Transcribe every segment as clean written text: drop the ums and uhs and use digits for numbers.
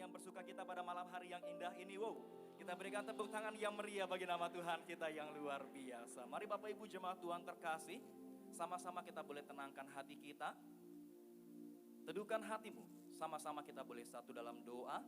yang bersuka kita pada malam hari yang indah ini. Wow, kita berikan tepuk tangan yang meriah bagi nama Tuhan kita yang luar biasa. Mari Bapak Ibu jemaat Tuhan terkasih, sama-sama kita boleh tenangkan hati kita. Teduhkan hatimu, sama-sama kita boleh satu dalam doa.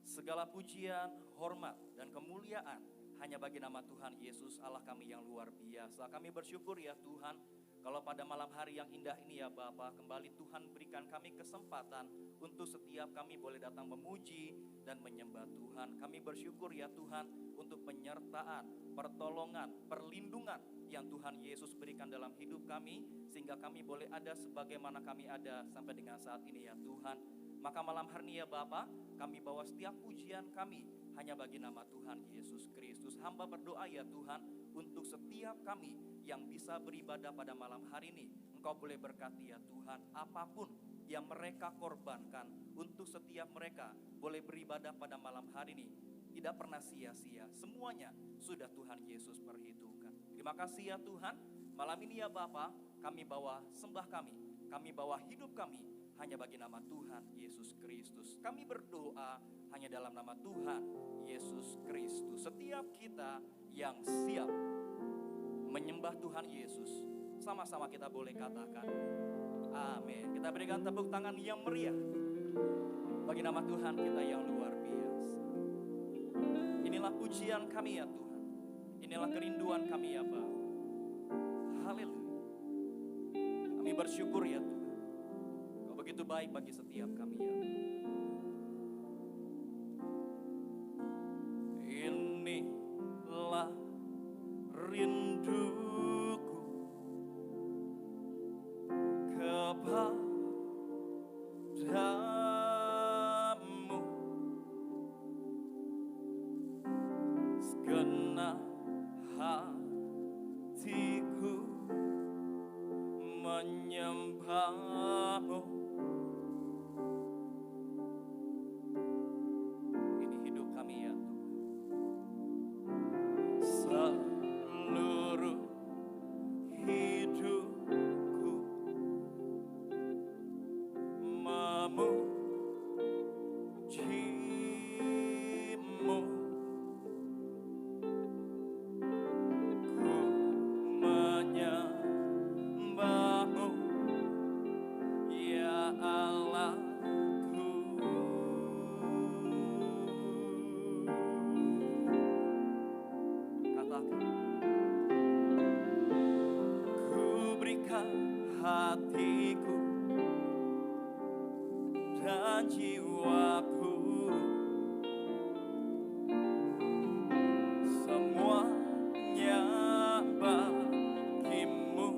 Segala pujian, hormat, dan kemuliaan hanya bagi nama Tuhan Yesus Allah kami yang luar biasa. Kami bersyukur ya Tuhan, kalau pada malam hari yang indah ini ya Bapa, kembali Tuhan berikan kami kesempatan untuk setiap kami boleh datang memuji dan menyembah Tuhan. Kami bersyukur ya Tuhan untuk penyertaan, pertolongan, perlindungan yang Tuhan Yesus berikan dalam hidup kami, sehingga kami boleh ada sebagaimana kami ada sampai dengan saat ini ya Tuhan. Maka malam hari ini ya Bapa, kami bawa setiap pujian kami hanya bagi nama Tuhan Yesus Kristus. Hamba berdoa ya Tuhan untuk setiap kami yang bisa beribadah pada malam hari ini. Engkau boleh berkati ya Tuhan, apapun yang mereka korbankan untuk setiap mereka boleh beribadah pada malam hari ini, tidak pernah sia-sia. Semuanya sudah Tuhan Yesus perhitungkan. Terima kasih ya Tuhan. Malam ini ya Bapa, kami bawa sembah kami bawa hidup kami hanya bagi nama Tuhan Yesus Kristus. Kami berdoa hanya dalam nama Tuhan Yesus Kristus. Setiap kita yang siap menyembah Tuhan Yesus, sama-sama kita boleh katakan amin. Kita berikan tepuk tangan yang meriah bagi nama Tuhan kita yang luar biasa. Inilah pujian kami ya Tuhan, inilah kerinduan kami ya Bapa. Haleluya. Kami bersyukur ya Tuhan, Kau begitu baik bagi setiap kami ya Tuhan. Inilah rinduku kepadamu, segenap hatiku menyembahmu. Ini hidup kami ya Tuhan. Seluruh hidupku memujimu, ku menyembahmu ya Allahku. Katakan, ku berikan hatiku dan jiwaku, semuanya bagimu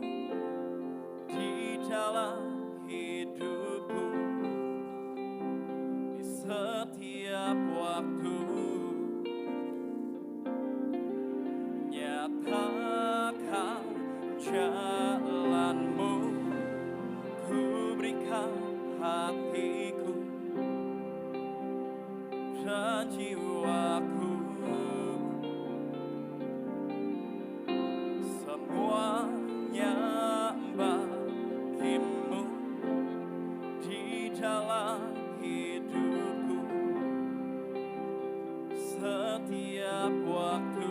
di dalam hidupku, di setiap waktu. Nyatakan jalanmu, ku berikan hatiku dan jiwaku, semuanya bagimu di dalam hidupku, setiap waktu.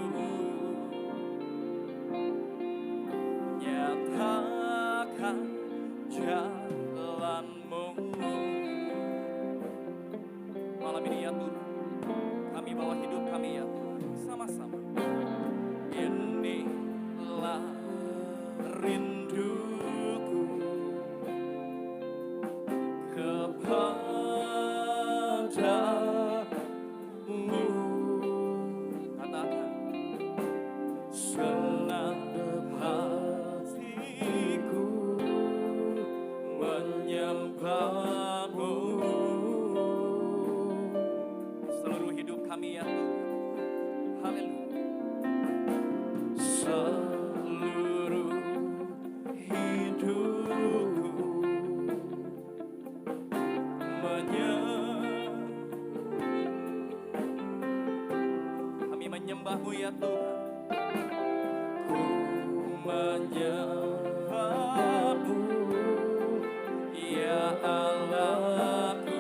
Nyatakan jalanmu. Malam ini ya Tuhan, kami bawa hidup kami ya Tuhan, sama-sama. Inilah rinduku kepadamu. Katakan, senang hatiku menyembahmu. Seluruh hidup kami ya Tuhan. Haleluya. Seluruh hidupku kami menyembahmu ya Tuhan. Ku menyembahmu ya Allahku.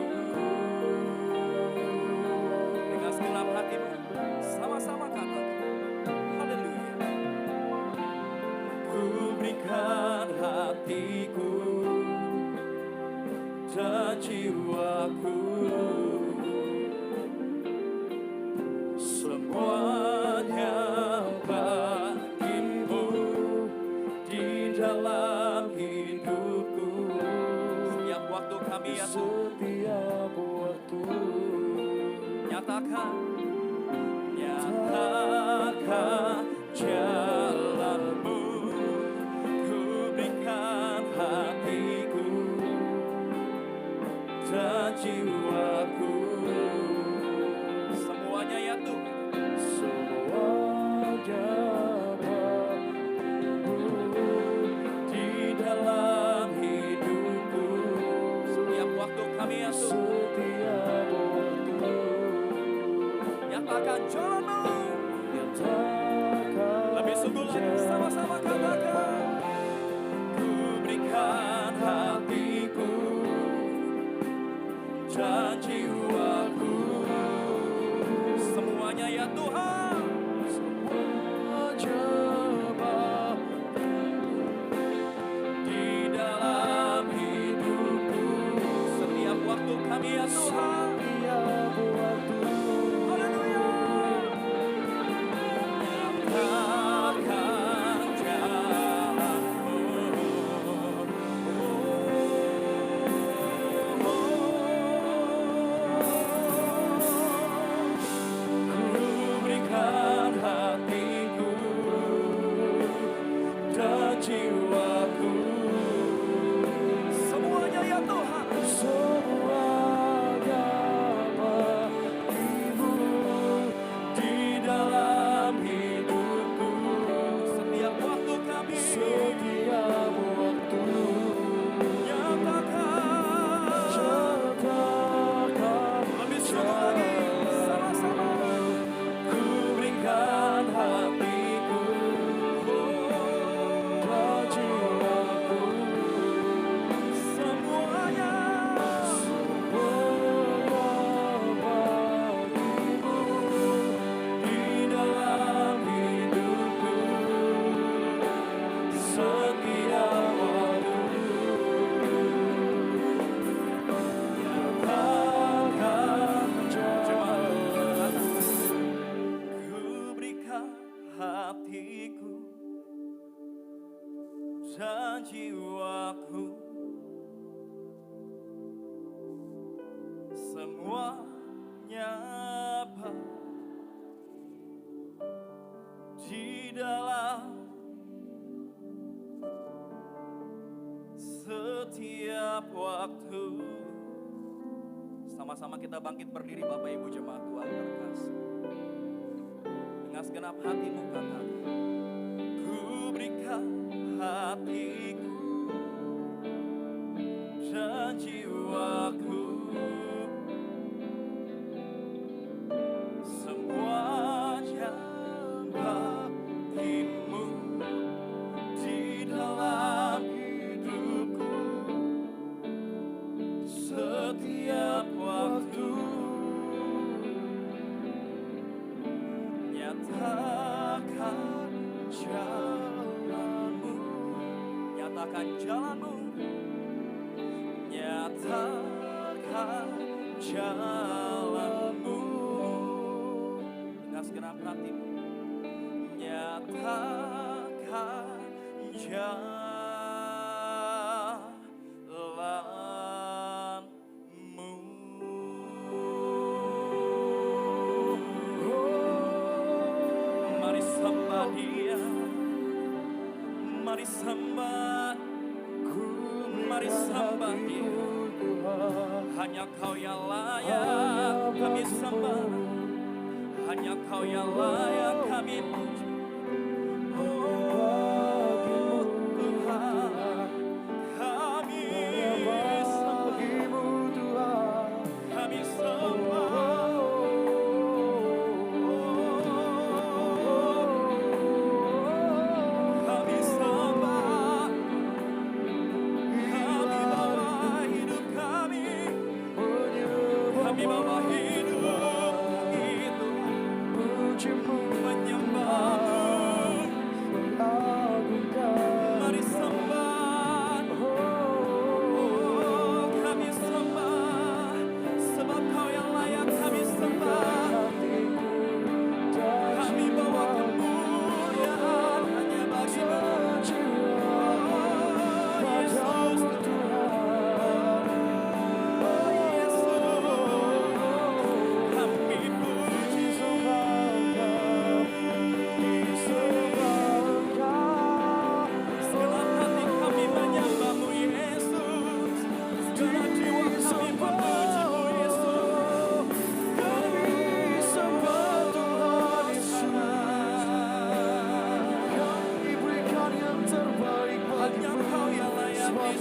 berikan hatiku dan jiwaku, semuanya bagimu di dalam hidupku. Setiap waktu kami ya Tuhan, Setiap waktu nyatakan jalanmu, ku berikan hatiku dan jiwaku, semuanya ya Tuhan, semuanya bagimu di dalam hidupku. Setiap waktu kami ya Tuhan, setiap waktu nyatakan jalanmu. nyatakan Lebih sungguh lagi, sama-sama katakan, ku berikan hatiku dan jiwaku, semuanya ya Tuhan, semuanya di dalam hidupku. Setiap waktu kami ya Tuhan, setiap waktu haleluya. Nyatakan jalanmu, ku berikan hatiku dan jiwaku, semuanya ya Tuhan, semuanya bagimu di dalam hidupku. Setiap waktu kami setiap waktu nyatakan, nyatakan lebih sungguh lagi, sama-sama, ku berikan hatiku dan jiwaku, semuanya semuanya bagimu di dalam hidupku. Setiap waktu nyatakan jalanku, ku berikan hatiku dan jiwaku, semuanya di dalam setiap waktu. Sama-sama kita bangkit berdiri Bapak Ibu jemaat Tuhan terkasih. Dengan segenap hatimu katakan, ku berikan hatiku dan jiwaku, semuanya bagimu di dalam hidupku. Setiap waktu nyatakan jalanmu, nyatakan jalanmu, nyatakan jalanmu dengan segenap hatimu, nyatakan jalanmu. Mari sembah Dia, mari sembah, mari sembah Dia. Hanya Kau yang layak kami sembah, hanya Kau yang layak kami puji. Oh Tuhan, kami sembah, kami sembah. Kami sembah, kami bawa hidup kami bawa hidup itu menyembah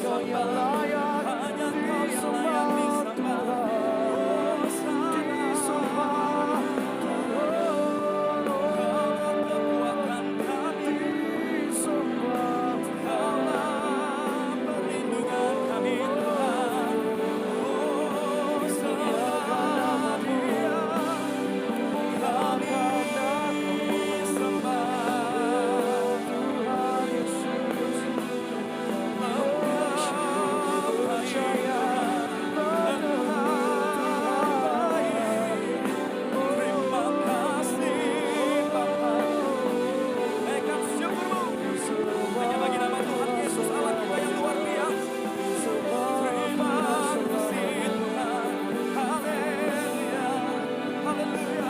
Kau yang layak hanya Kau yang layak disembah. disembah Tuhan, Kaulah kekuatan kami, disembah Kaulah perlindungan kami Tuhan. Oh, sembah Dia, kami sembah. Tuhan Yesus. Percaya Terima kasih Bapa. Naikkan syukurmu hanya bagi nama Tuhan Yesus Allah kita yang luar biasa. Terima kasih Tuhan. Haleluya, haleluya, haleluya,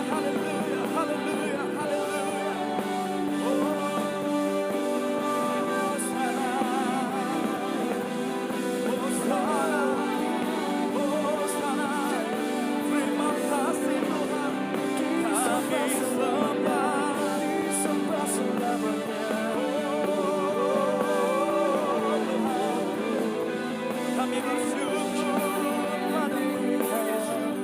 haleluya, haleluya. Hosana, Hosana, terima kasih Tuhan. Kami sembah. disembah selamanya. Kami bersyukur padamu Yesus.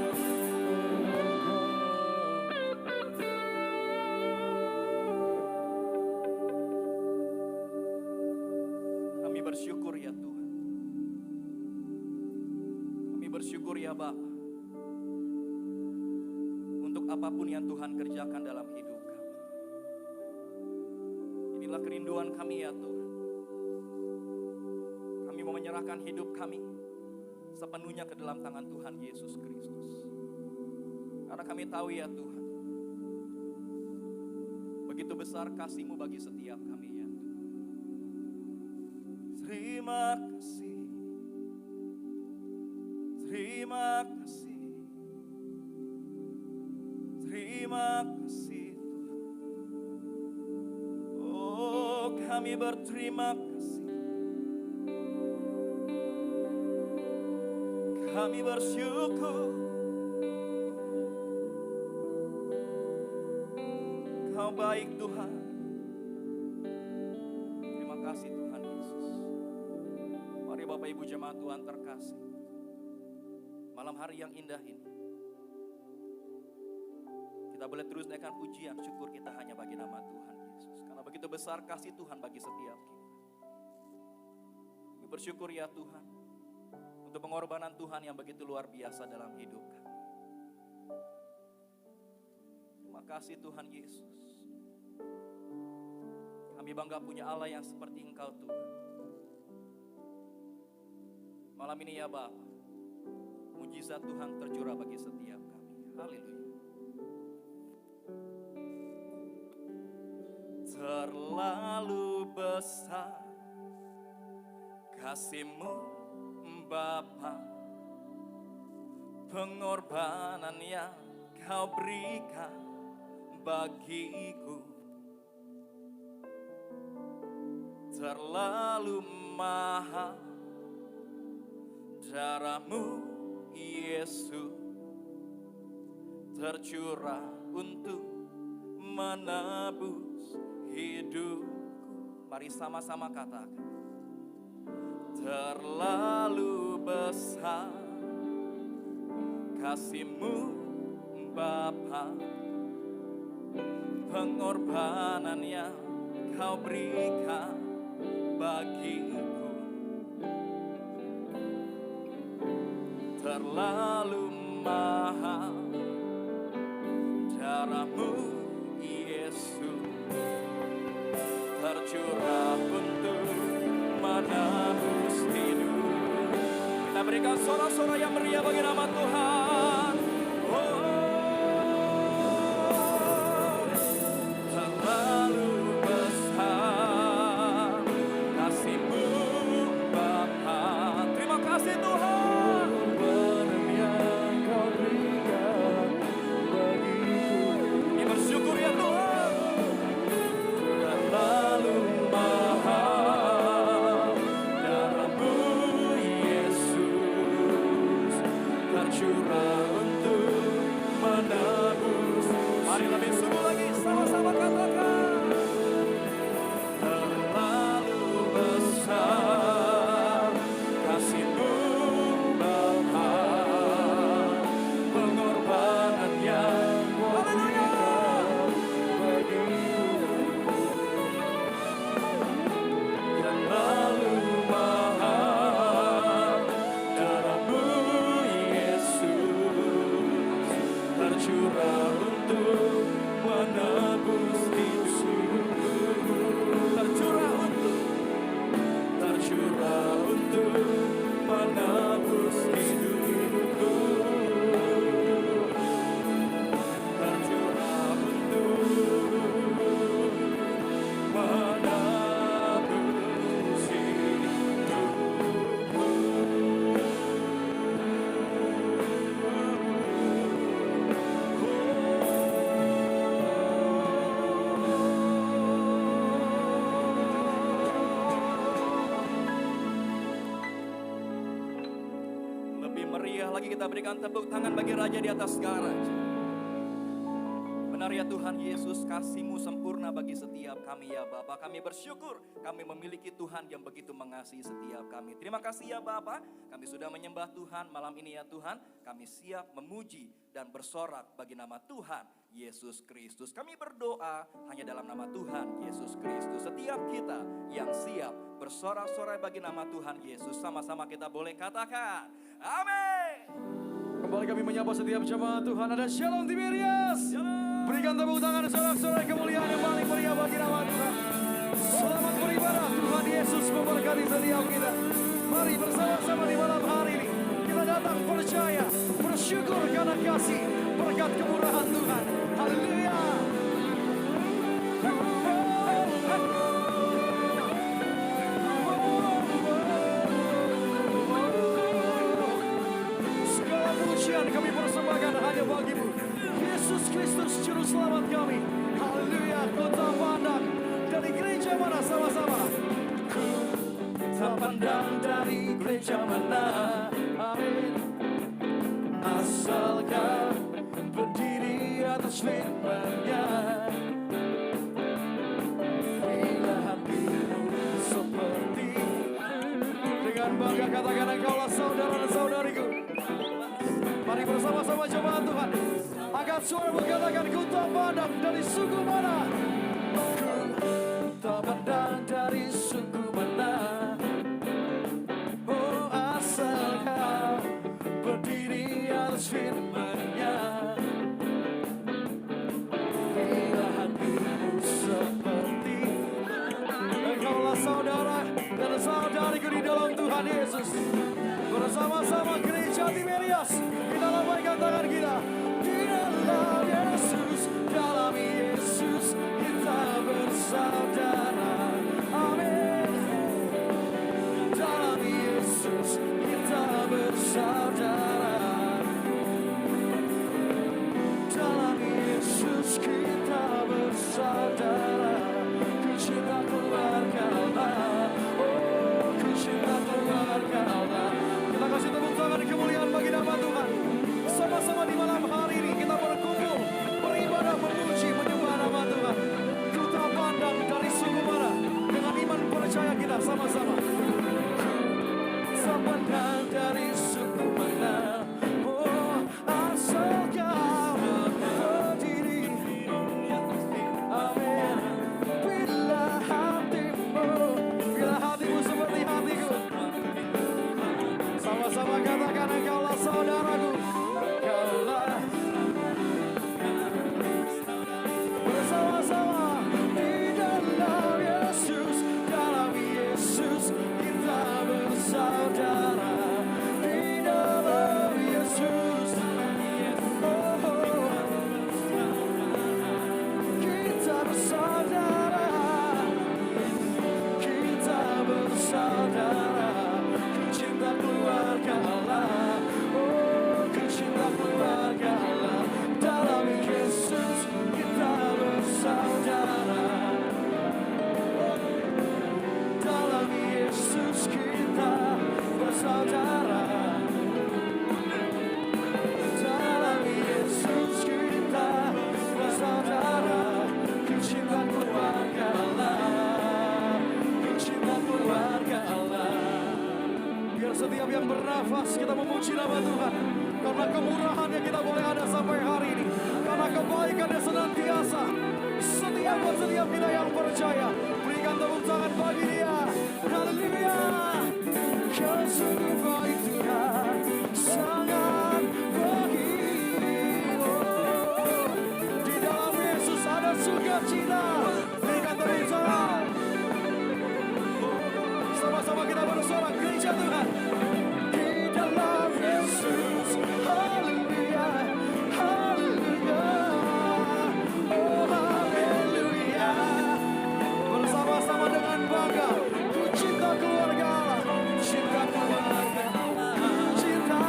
Kami bersyukur ya Tuhan. Kami bersyukur ya Bapa. Untuk apapun yang Tuhan kerjakan dalam hidup kami. Inilah kerinduan kami ya Tuhan. Kami mau menyerahkan hidup kami sepenuhnya ke dalam tangan Tuhan Yesus Kristus. Karena kami tahu ya Tuhan, begitu besar kasih-Mu bagi setiap kami ya Tuhan. Terima kasih, terima kasih, terima kasih Tuhan. Oh, kami berterima kasih. Kami bersyukur. Kau baik Tuhan. Terima kasih Tuhan Yesus. Mari Bapak Ibu jemaat Tuhan terkasih. Malam hari yang indah ini, kita boleh terus naikkan pujian syukur kita hanya bagi nama Tuhan Yesus. Karena begitu besar kasih Tuhan bagi setiap kita. Kami bersyukur ya Tuhan untuk pengorbanan Tuhan yang begitu luar biasa dalam hidup kami. Terima kasih Tuhan Yesus. Kami bangga punya Allah yang seperti Engkau Tuhan. Malam ini ya Bapa, mujizat Tuhan tercurah bagi setiap kami. Haleluya. Terlalu besar kasih-Mu Bapa, pengorbanan yang Kau berikan bagiku terlalu mahal. Darah-Mu Yesus tercurah untuk menebus hidupku. Mari sama-sama katakan, terlalu besar kasih-Mu Bapa, pengorbanan yang Kau berikan bagiku terlalu mahal. Darah-Mu Yesus tercurah untuk menebus hidup. Kita berikan sorak-sorai yang meriah bagi nama Tuhan. Terlalu besar kasih-Mu Bapa. Terima kasih Tuhan. Pengorbanan yang Kau berikan bagiku. Kami bersyukur ya Tuhan. Terlalu mahal. Darah-Mu Yesus tercurah untuk menebus. Mari lebih sungguh lagi sama-sama katakan. Terlalu besar meriah lagi kita berikan tepuk tangan bagi Raja di atas segala raja. Benar ya Tuhan Yesus, kasih-Mu sempurna bagi setiap kami ya Bapa. Kami bersyukur kami memiliki Tuhan yang begitu mengasihi setiap kami. Terima kasih ya Bapa, kami sudah menyembah Tuhan malam ini ya Tuhan. Kami siap memuji dan bersorak bagi nama Tuhan Yesus Kristus. Kami berdoa hanya dalam nama Tuhan Yesus Kristus. Setiap kita yang siap bersorak-sorai bagi nama Tuhan Yesus, sama-sama kita boleh katakan amin. Kembali kami menyapa setiap jemaat Tuhan. Ada Shalom Tiberias. Berikan tepuk tangan sorak-sorai kemuliaan yang paling meriah bagi nama Tuhan. Selamat beribadah, Tuhan Yesus memberkati setiap kita. Mari bersama-sama di malam hari ini kita datang percaya, bersyukur karena kasih, berkat kemurahan Tuhan. Haleluya. Segala pujian kami persembahkan hanya bagi-Mu, Yesus Kristus Juru Selamat kami. Haleluya. Kota pandang dari gereja mana sama-sama? Ku tak pandang dari gereja mana. Amin. Asalkan berdiri atas firman-Nya. Bila hatimu seperti, dengan bangga katakan engkaulah saudara dan saudariku. Mari bersama-sama jemaat Tuhan, angkat suara berkatakan, ku tak pandang dari suku mana. Ku tak pandang dari suku mana. Oh asalkan berdiri atas firman-Nya. Bila hatimu seperti, engkaulah saudara dan saudariku di dalam Tuhan Yesus. Bersama-sama gereja Tiberias, kita lambaikan tangan kita. Di dalam Yesus, dalam Yesus kita bersaudara. Amin. Dalam Yesus kita bersaudara. Dalam Yesus kita bersaudara. Ku cinta keluarga Allah. Oh, ku cinta keluarga Allah. Kita kasih tepuk tangan kemuliaan bagi nama Tuhan. Sama-sama di malam hari ini kita berkumpul, beribadah, memuji, menyembah nama Tuhan. Ku tak pandang dari suku mana, dengan iman percaya kita sama-sama. Ku tak pandang dari suku mana. Oh, asal kau berdiri. Amin. Bila hatimu seperti hatiku. Sama-sama katakan engkaulah saudaraku. Engkaulah. Bersama-sama di dalam Yesus. Dalam Yesus kita bersaudara. Di dalam Yesus. Oh, kita bersaudara. Kita bersaudara. Cinta keluarga Allah. Oh, cinta keluarga Allah. Dalam Yesus kita bersaudara. Dalam Yesus kita bersaudara. Dalam Yesus kita bersaudara. Cinta keluarga Allah. Cinta keluarga Allah. Biar setiap yang bernafas kita memuji nama Tuhan. Karena kemurahannya kita boleh ada sampai hari ini. Karena kebaikannya senantiasa setia buat setiap kita yang percaya. Berikan tepuk tangan bagi Dia. Haleluya. Kau sungguh baik Tuhan, sangat baik. Oh, di dalam Yesus ada sukacita. Berikan tepuk tangan. Sama-sama kita bersorak gereja Tuhan. Di dalam Yesus, haleluya, haleluya, oh haleluya. Bersama-sama dengan bangga, ku cinta keluarga Allah, cinta keluarga Allah, ku cinta,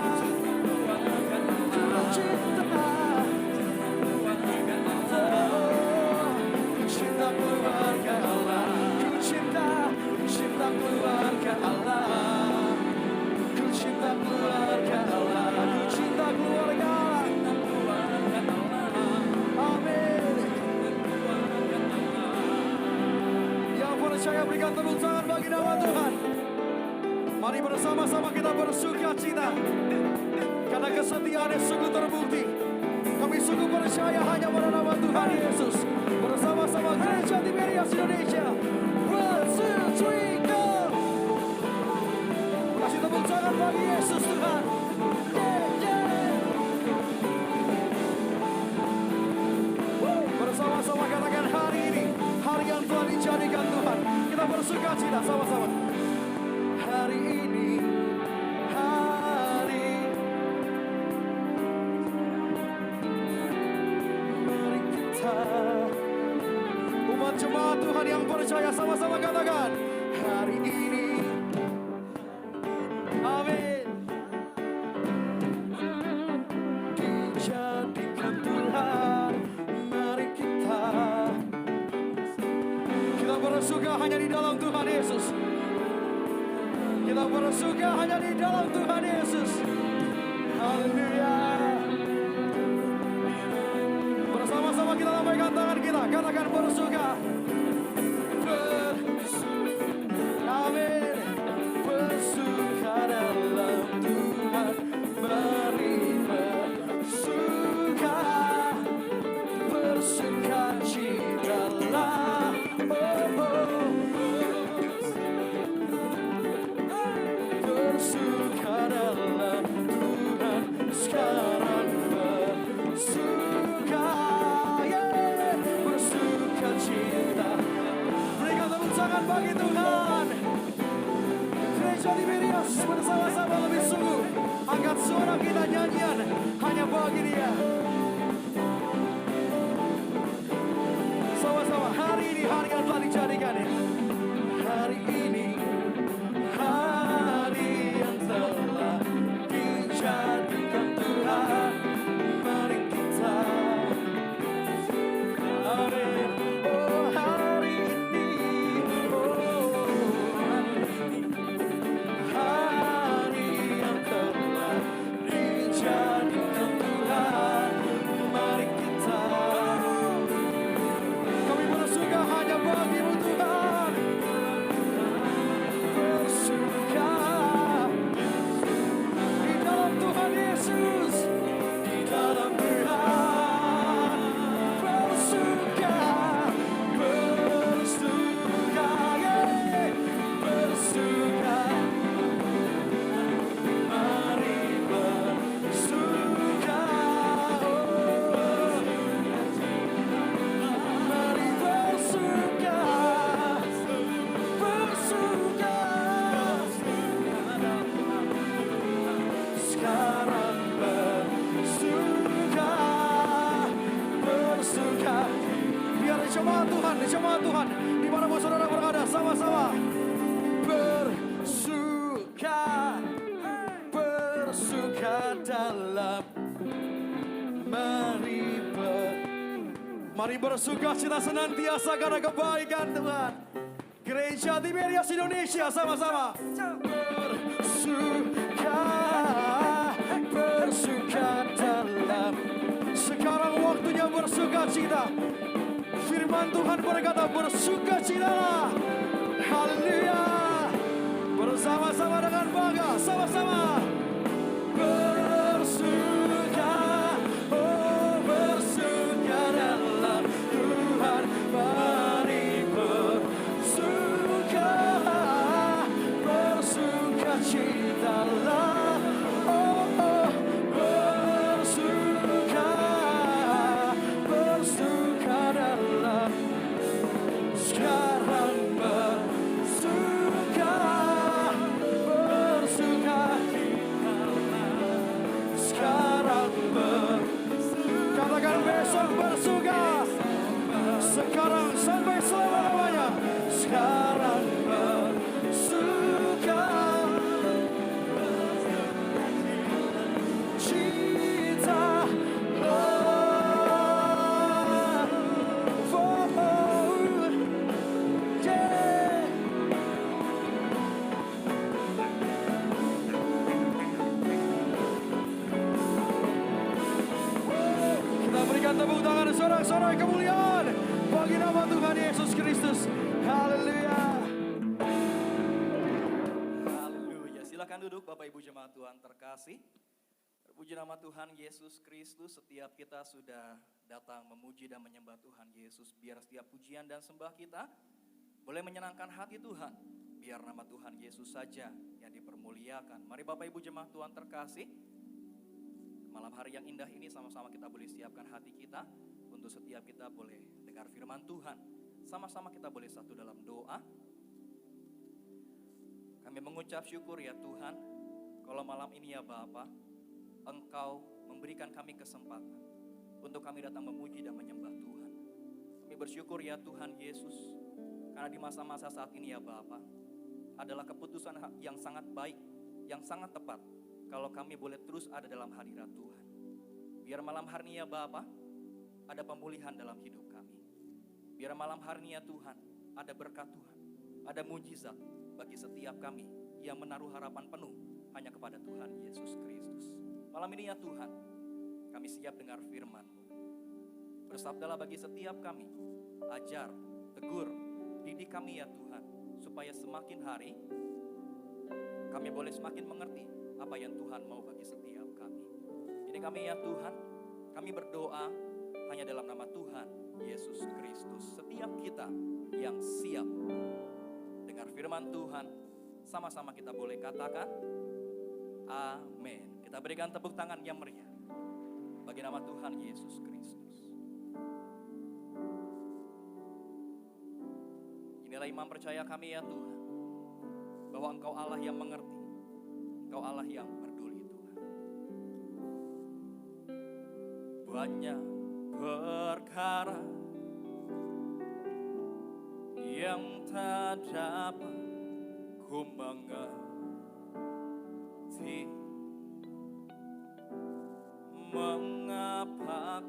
ku cinta, oh, ku cinta keluarga Allah, ku cinta keluarga Allah, ku cinta keluarga berikan tepuk tangan bagi nama Tuhan. Mari bersama-sama kita bersuka cita. Karena kesetiaannya sungguh terbukti. Kami sungguh percaya hanya pada nama Tuhan Yesus. Bersama-sama Gereja Tiberias Indonesia. 1, 2, 3, go! Kasih tepuk tangan bagi Yesus Tuhan. Bersama-sama katakan hari ini, hari yang telah dijadikan Tuhan. Kita bersuka cita sama-sama. Hari ini, mari kita, umat jemaat Tuhan yang percaya, sama-sama katakan hari ini. Amin. Dijadikan Tuhan, mari kita bersuka hanya di dalam Tuhan Yesus. Kita bersuka hanya di dalam Tuhan Yesus. Haleluya. Bersama-sama kita lambaikan tangan kita, katakan bersuka. Amin. Bersuka dalam Tuhan, mari bersuka, bersuka citalah. Bersuka dalam Tuhan, sekarang bersuka, bersuka cita. Berikan tepuk tangan bagi Tuhan. Gereja Tiberias bersama-sama lebih sungguh. Angkat suara kita nyanyian hanya bagi Dia. Sama-sama hari ini hari yang telah dijadikan ya. Hari ini hari yang telah dijadikan Tuhan. Mari kita, amin. Oh hari ini, oh hari yang telah dijadikan Tuhan. Mari kita, kami bersuka hanya bagi-Mu Tuhan. Bersuka di dalam Tuhan Yesus, di dalam Tuhan. Bersuka, bersuka, bersuka. Mari bersuka, mari bersuka, bersuka. Sekarang bersuka, bersuka. Biar jemaat Tuhan, dimanapun saudara berada, sama-sama bersuka, bersuka dalam. Mari bersuka cita senantiasa karena kebaikan Tuhan. Gereja Tiberias Indonesia, sama-sama bersuka, bersuka dalam. Sekarang waktunya bersuka cita. Firman Tuhan berkata bersuka citalah. Haleluya. Bersama-sama dengan bangga, sama-sama bersuka, oh bersuka dalam Tuhan. Mari bersuka, bersuka citalah. Oh, oh bersuka, bersuka dalam. Sekarang bersuka, bersuka. Sekarang katakan besok bersuka. Sekarang sampai selama-lamanya. Sekarang bersuka, cita. Tepuk tangan sorak-sorai kemuliaan bagi nama Tuhan Yesus Kristus. Haleluya. Silakan duduk Bapak Ibu jemaat Tuhan terkasih. Puji nama Tuhan Yesus Kristus, setiap kita sudah datang memuji dan menyembah Tuhan Yesus. Biar setiap pujian dan sembah kita boleh menyenangkan hati Tuhan. Biar nama Tuhan Yesus saja yang dipermuliakan. Mari Bapak Ibu jemaat Tuhan terkasih, malam hari yang indah ini sama-sama kita boleh siapkan hati kita untuk setiap kita boleh dengar firman Tuhan. Sama-sama kita boleh satu dalam doa. Kami mengucap syukur ya Tuhan, kalau malam ini ya Bapa, Engkau memberikan kami kesempatan untuk kami datang memuji dan menyembah Tuhan. Kami bersyukur ya Tuhan Yesus, karena di masa-masa saat ini ya Bapa, adalah keputusan yang sangat baik, yang sangat tepat, kalau kami boleh terus ada dalam hadirat Tuhan. Biar malam hari ini ya Bapa, ada pemulihan dalam hidup kami. Biar malam hari ini ya Tuhan, ada berkat Tuhan, ada mujizat bagi setiap kami yang menaruh harapan penuh hanya kepada Tuhan Yesus Kristus. Malam ini ya Tuhan, kami siap dengar firman-Mu. Bersabdalah bagi setiap kami, ajar, tegur, didik kami ya Tuhan, supaya semakin hari kami boleh semakin mengerti apa yang Tuhan mau bagi setiap kami. Jadi kami ya Tuhan, kami berdoa hanya dalam nama Tuhan Yesus Kristus. Setiap kita yang siap dengar firman Tuhan, sama-sama kita boleh katakan amin. Kita berikan tepuk tangan yang meriah bagi nama Tuhan Yesus Kristus. Inilah iman percaya kami ya Tuhan, bahwa Engkau Allah yang mengerti, Engkau Allah yang peduli Tuhan. Banyak perkara yang tak dapat ku mengerti, mengapakah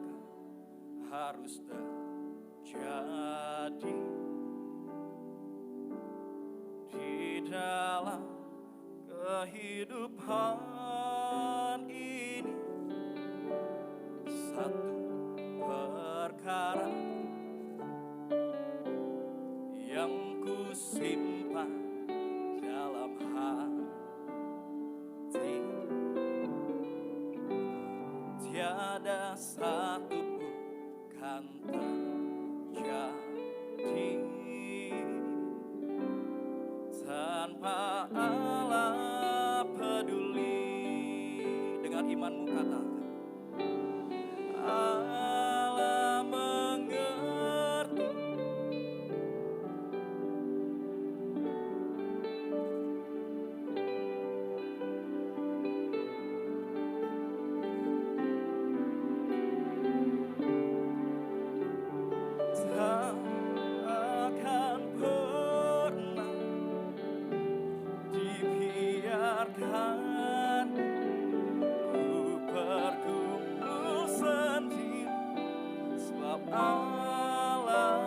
harus terjadi di dalam kehidupan ini. Satu perkara yang ku simpan dalam hati, tiada satu pun kan terjadi tanpa Allah peduli. Dengan imanmu katakan, Allah mengerti. Tak akan pernah dibiarkan ku bergumul sendiri, sebab Allah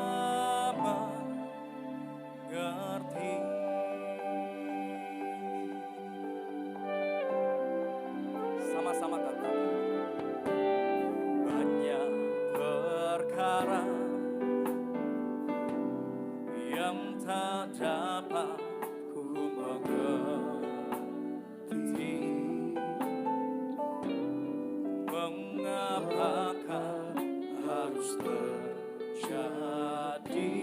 mengerti. Sama-sama katakan, banyak perkara yang tak dapat ku mengerti, mengapakah harus terjadi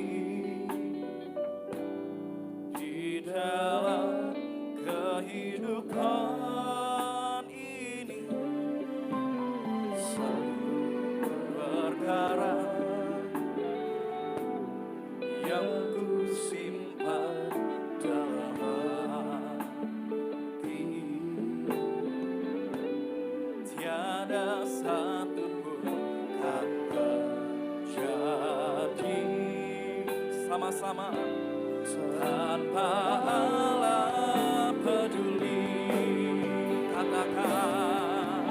di dalam kehidupan ini. Satu perkara yang ku simpan dalam hati, tiada satu pun kan terjadi. Sama-sama, tanpa Allah peduli. Katakan,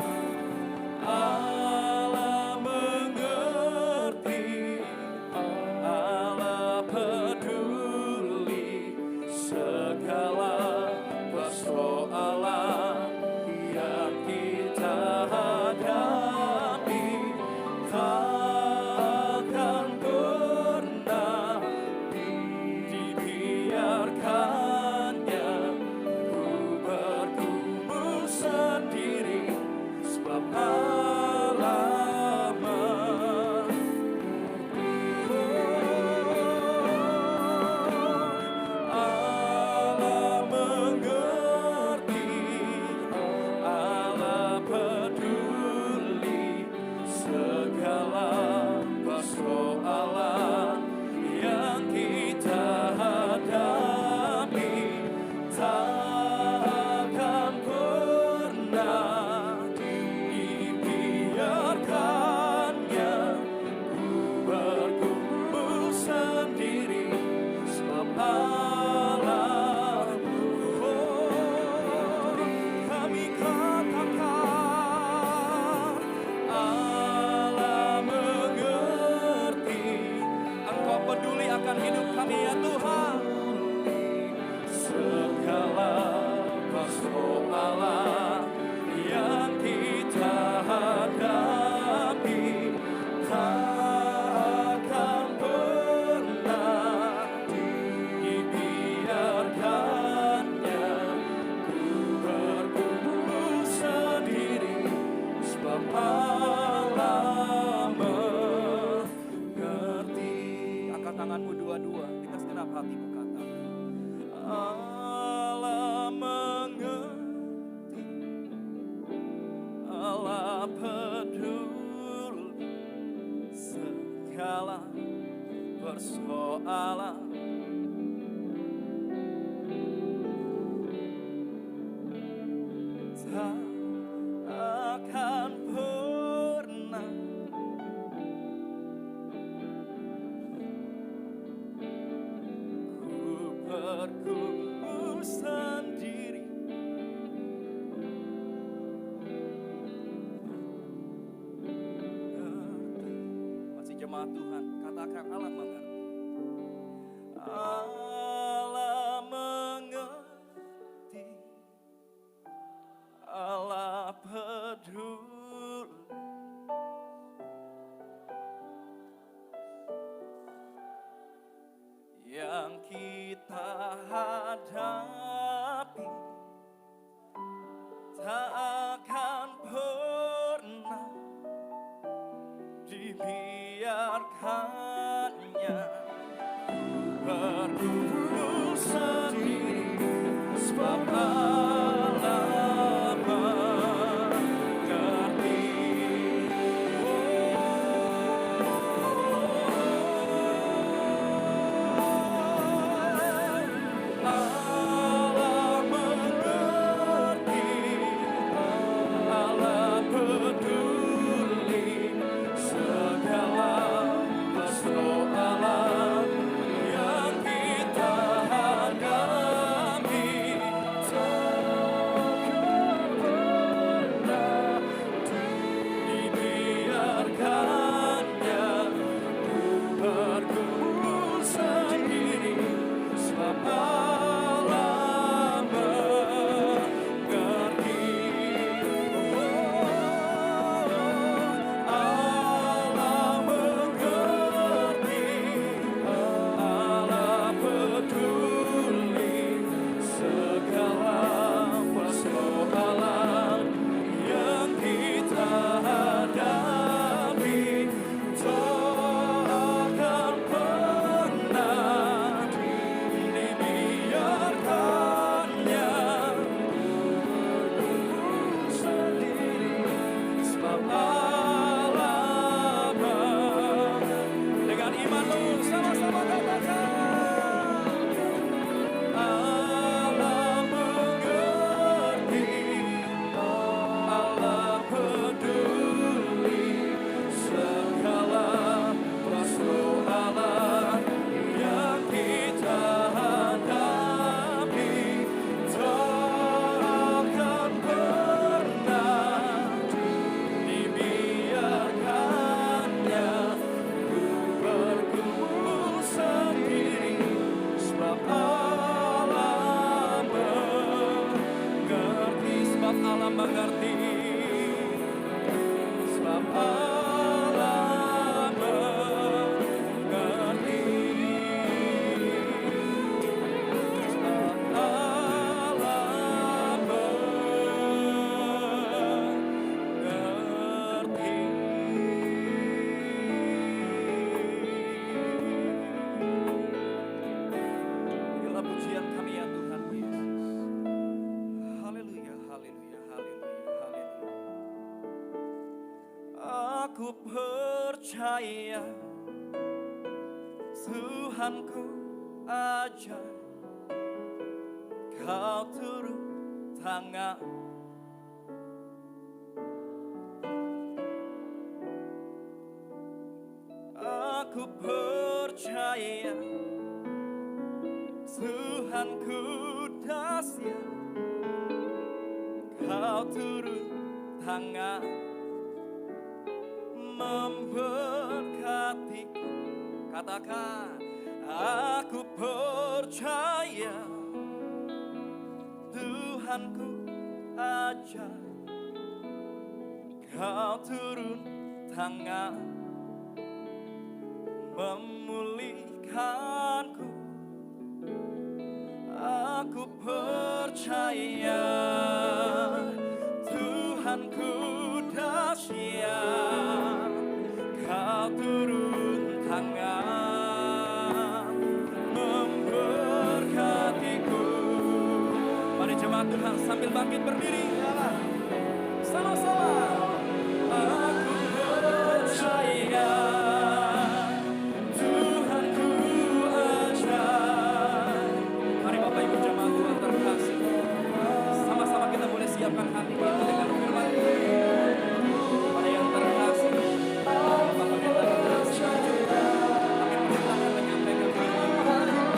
Allah mengerti, Allah peduli segala persoalan yang kita hadapi. Takkan pernah dibiarkannya persoalan yang kita hadapi tak akan pernah dibiarkannya. Ku bergumul sendiri sebab Allah mengerti. Angkat tanganmu dua-dua, dengan segenap hatimu katakan. Allah mengerti, Allah peduli segala persoalan. Tak akan pernah ku bergumul sendiri. Masih jemaat Tuhan, katakan Allah mengerti. Allah mengerti, Allah peduli yang kita hadapi tak akan pernah dibiarkannya. Bergumul sendiri sebab Allah mengerti. Allah mengerti, Allah peduli segala persoalan yang kita hadapi. Takkan pernah dibiarkannya. Ku bergumul sendiri sebab Allah mengerti. Allah mengerti, Allah peduli segala persoalan yang kita hadapi. Tak akan pernah dibiarkannya. Bergumul sendiri sebab Allah dengan imanmu sama-sama katakan. Allah mengerti, Allah peduli segala persoalan yang kita hadapi. Tak akan pernah dibiarkannya. Ku bergumul sendiri sebab Allah mengerti. Sebab Allah mengerti, sebab Allah mengerti, sebab Allah mengerti. Inilah pujian kami ya Tuhan Yesus. Haleluya, haleluya, haleluya, haleluya. Aku percaya Tuhanku ajar Kau turun tangan. Aku percaya Tuhanku dahsyat, Kau turun tangan memberkatiku. Katakan, aku percaya Tuhan Tuhanku aja Kau turun tangan memulihkanku. Aku percaya Tuhanku dahsyat, Kau turun tangan memberkatiku. Mari jemaat Tuhan sambil bangkit berdiri, sama-sama. Aku percaya Tuhanku ajaib. Mari Bapak Ibu jemaat Tuhan terkasih, sama-sama kita boleh siapkan hati kita dengan firman Tuhan. Pada yang terkasih, Bapak kita terkasih, kami persilahkan menyampaikan firman Tuhan.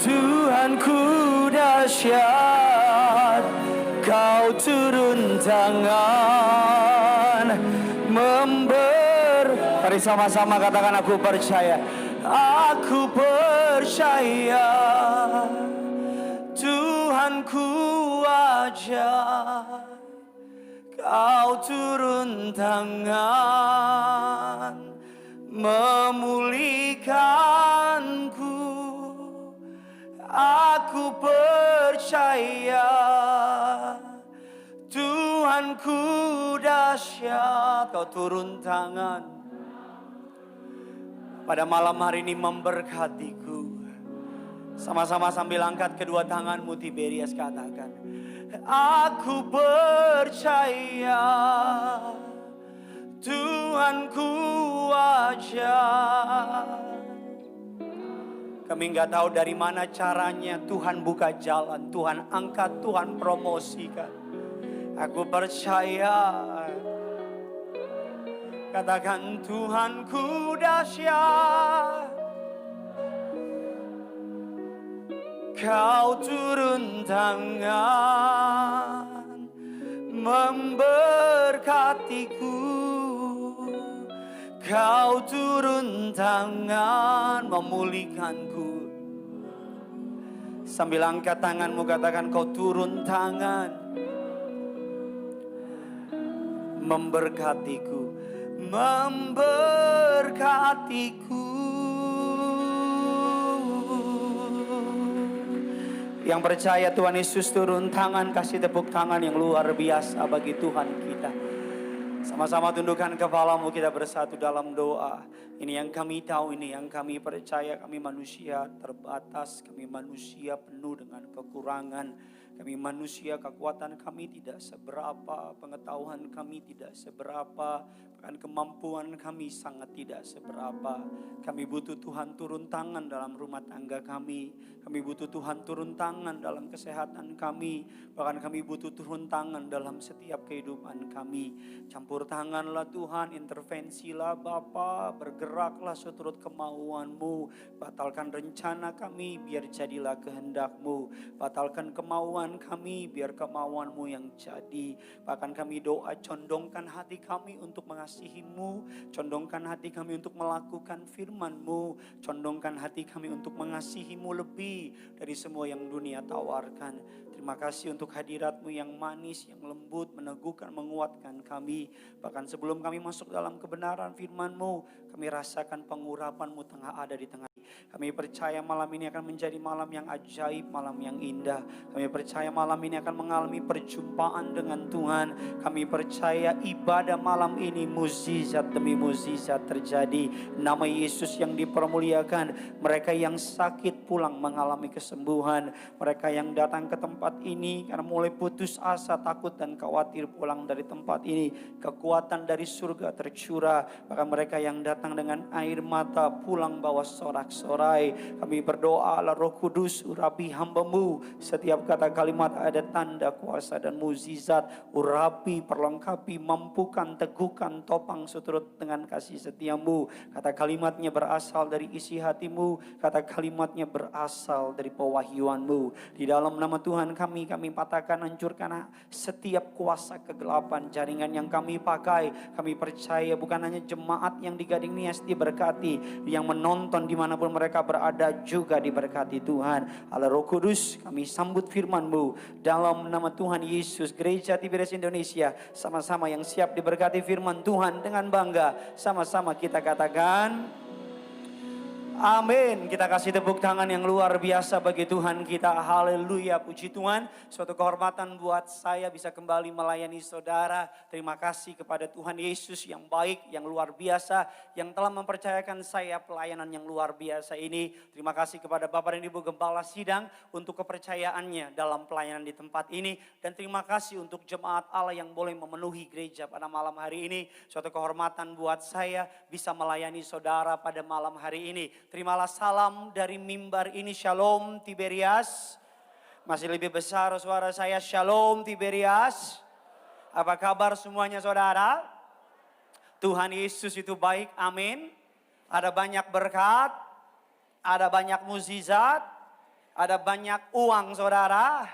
Tuhanku dahsyat, Kau turun tangan Mari sama-sama katakan aku percaya. Aku percaya Tuhanku ajaib, Kau turun tangan memulihkanku. Aku percaya Tuhanku dahsyat, Kau turun tangan pada malam hari ini memberkatiku. Sama-sama sambil angkat kedua tanganmu, Tiberias katakan, aku percaya Tuhanku ajaib. Kami nggak tahu dari mana caranya Tuhan buka jalan, Tuhan angkat, Tuhan promosikan. Aku percaya. Katakan Tuhanku dahsyat, Kau turun tangan memberkatiku. Kau turun tangan memulihkanku. Sambil angkat tanganmu katakan, Kau turun tangan memberkatiku, memberkatiku. Yang percaya Tuhan Yesus turun tangan, kasih tepuk tangan yang luar biasa bagi Tuhan kita. Sama-sama tundukkan kepalamu, kita bersatu dalam doa. Ini yang kami tahu, ini yang kami percaya. Kami manusia terbatas, kami manusia penuh dengan kekurangan. Kami manusia, kekuatan kami tidak seberapa, pengetahuan kami tidak seberapa, bahkan kemampuan kami sangat tidak seberapa. Kami butuh Tuhan turun tangan dalam rumah tangga kami. Kami butuh Tuhan turun tangan dalam kesehatan kami. Bahkan kami butuh turun tangan dalam setiap kehidupan kami. Campur tanganlah Tuhan, intervensilah Bapa, bergeraklah seturut kemauan-Mu. Batalkan rencana kami, biar jadilah kehendak-Mu. Batalkan kemauan kami, biar kemauan-Mu yang jadi. Bahkan kami doa, condongkan hati kami untuk mengasihi-Mu. Condongkan hati kami untuk melakukan firman-Mu. Condongkan hati kami untuk mengasihi-Mu lebih dari semua yang dunia tawarkan. Terima kasih untuk hadirat-Mu yang manis, yang lembut, meneguhkan, menguatkan kami. Bahkan sebelum kami masuk dalam kebenaran firman-Mu, kami rasakan pengurapan-Mu tengah ada di tengah. Kami percaya malam ini akan menjadi malam yang ajaib, malam yang indah. Kami percaya malam ini akan mengalami perjumpaan dengan Tuhan. Kami percaya ibadah malam ini mukjizat demi mukjizat terjadi. Nama Yesus yang dipermuliakan. Mereka yang sakit pulang mengalami kesembuhan. Mereka yang datang ke tempat ini karena mulai putus asa, takut dan khawatir pulang dari tempat ini. Kekuatan dari surga tercurah. Bahkan mereka yang datang dengan air mata pulang bawa sorak-sorai. sorai. Kami berdoa Allah Roh Kudus urapi hamba-Mu. Setiap kata kalimat ada tanda kuasa dan mukjizat. Urapi, perlengkapi, mampukan, teguhkan, topang seturut dengan kasih setia-Mu. Kata kalimatnya berasal dari isi hati-Mu. Kata kalimatnya berasal dari pewahyuan-Mu. Di dalam nama Tuhan kami patahkan, hancurkan setiap kuasa kegelapan jaringan yang kami pakai. Kami percaya bukan hanya jemaat yang di Gading Nias diberkati, yang menonton dimanapun mereka berada juga diberkati Tuhan. Allah Roh Kudus, kami sambut firman-Mu dalam nama Tuhan Yesus. Gereja Tiberias Indonesia sama-sama yang siap diberkati firman Tuhan dengan bangga. Sama-sama kita katakan amin. Kita kasih tepuk tangan yang luar biasa bagi Tuhan kita. Haleluya, puji Tuhan. Suatu kehormatan buat saya bisa kembali melayani saudara. Terima kasih kepada Tuhan Yesus yang baik, yang luar biasa, yang telah mempercayakan saya pelayanan yang luar biasa ini. Terima kasih kepada Bapak dan Ibu Gembala Sidang untuk kepercayaannya dalam pelayanan di tempat ini. Dan terima kasih untuk jemaat Allah yang boleh memenuhi gereja pada malam hari ini. Suatu kehormatan buat saya bisa melayani saudara pada malam hari ini. Terimalah salam dari mimbar ini. Shalom Tiberias. Masih lebih besar suara saya. Shalom Tiberias. Apa kabar semuanya saudara? Tuhan Yesus itu baik, amin. Ada banyak berkat, ada banyak mukjizat, ada banyak uang saudara.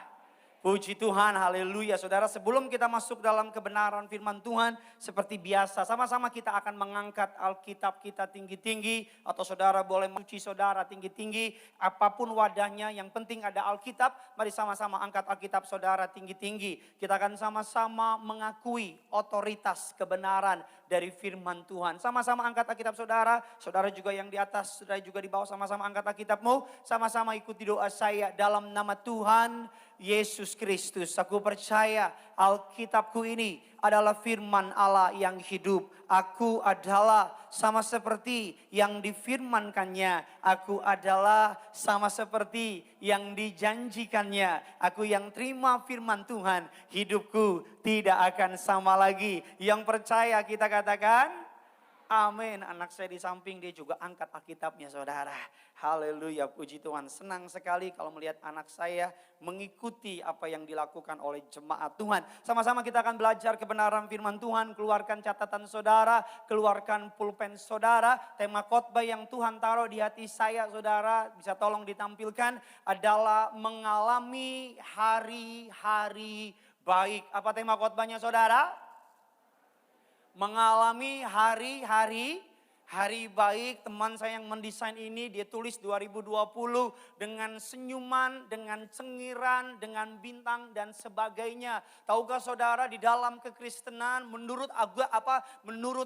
Puji Tuhan, haleluya. Saudara, sebelum kita masuk dalam kebenaran firman Tuhan, seperti biasa, sama-sama kita akan mengangkat Alkitab kita tinggi-tinggi, atau saudara boleh mencuci saudara tinggi-tinggi, apapun wadahnya, yang penting ada Alkitab. Mari sama-sama angkat Alkitab saudara tinggi-tinggi. Kita akan sama-sama mengakui otoritas kebenaran dari firman Tuhan. Sama-sama angkat Alkitab saudara, saudara juga yang di atas, saudara juga di bawah, sama-sama angkat Alkitabmu, sama-sama ikuti doa saya dalam nama Tuhan Yesus Kristus. Aku percaya Alkitabku ini adalah firman Allah yang hidup. Aku adalah sama seperti yang difirmankannya. Aku adalah sama seperti yang dijanjikannya. Aku yang terima firman Tuhan, hidupku tidak akan sama lagi. Yang percaya kita katakan amin. Anak saya di samping dia juga angkat Alkitabnya saudara. Haleluya, puji Tuhan. Senang sekali kalau melihat anak saya mengikuti apa yang dilakukan oleh jemaat Tuhan. Sama-sama kita akan belajar kebenaran firman Tuhan. Keluarkan catatan saudara, keluarkan pulpen saudara. Tema khotbah yang Tuhan taruh di hati saya saudara, bisa tolong ditampilkan, adalah mengalami hari-hari baik. Apa tema khotbahnya saudara? Mengalami hari-hari baik. Teman saya yang mendesain ini, dia tulis 2020 dengan senyuman, dengan cengiran, dengan bintang dan sebagainya. Tahukah saudara, di dalam kekristenan menurut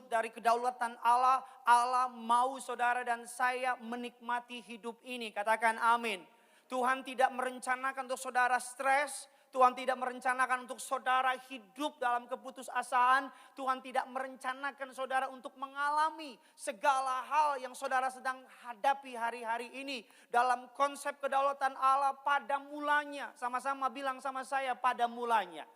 dari kedaulatan Allah, Allah mau saudara dan saya menikmati hidup ini. Katakan amin. Tuhan tidak merencanakan untuk saudara stres. Tuhan tidak merencanakan untuk saudara hidup dalam keputusasaan. Tuhan tidak merencanakan saudara untuk mengalami segala hal yang saudara sedang hadapi hari-hari ini. Dalam konsep kedaulatan Allah pada mulanya. Sama-sama bilang sama saya, pada mulanya.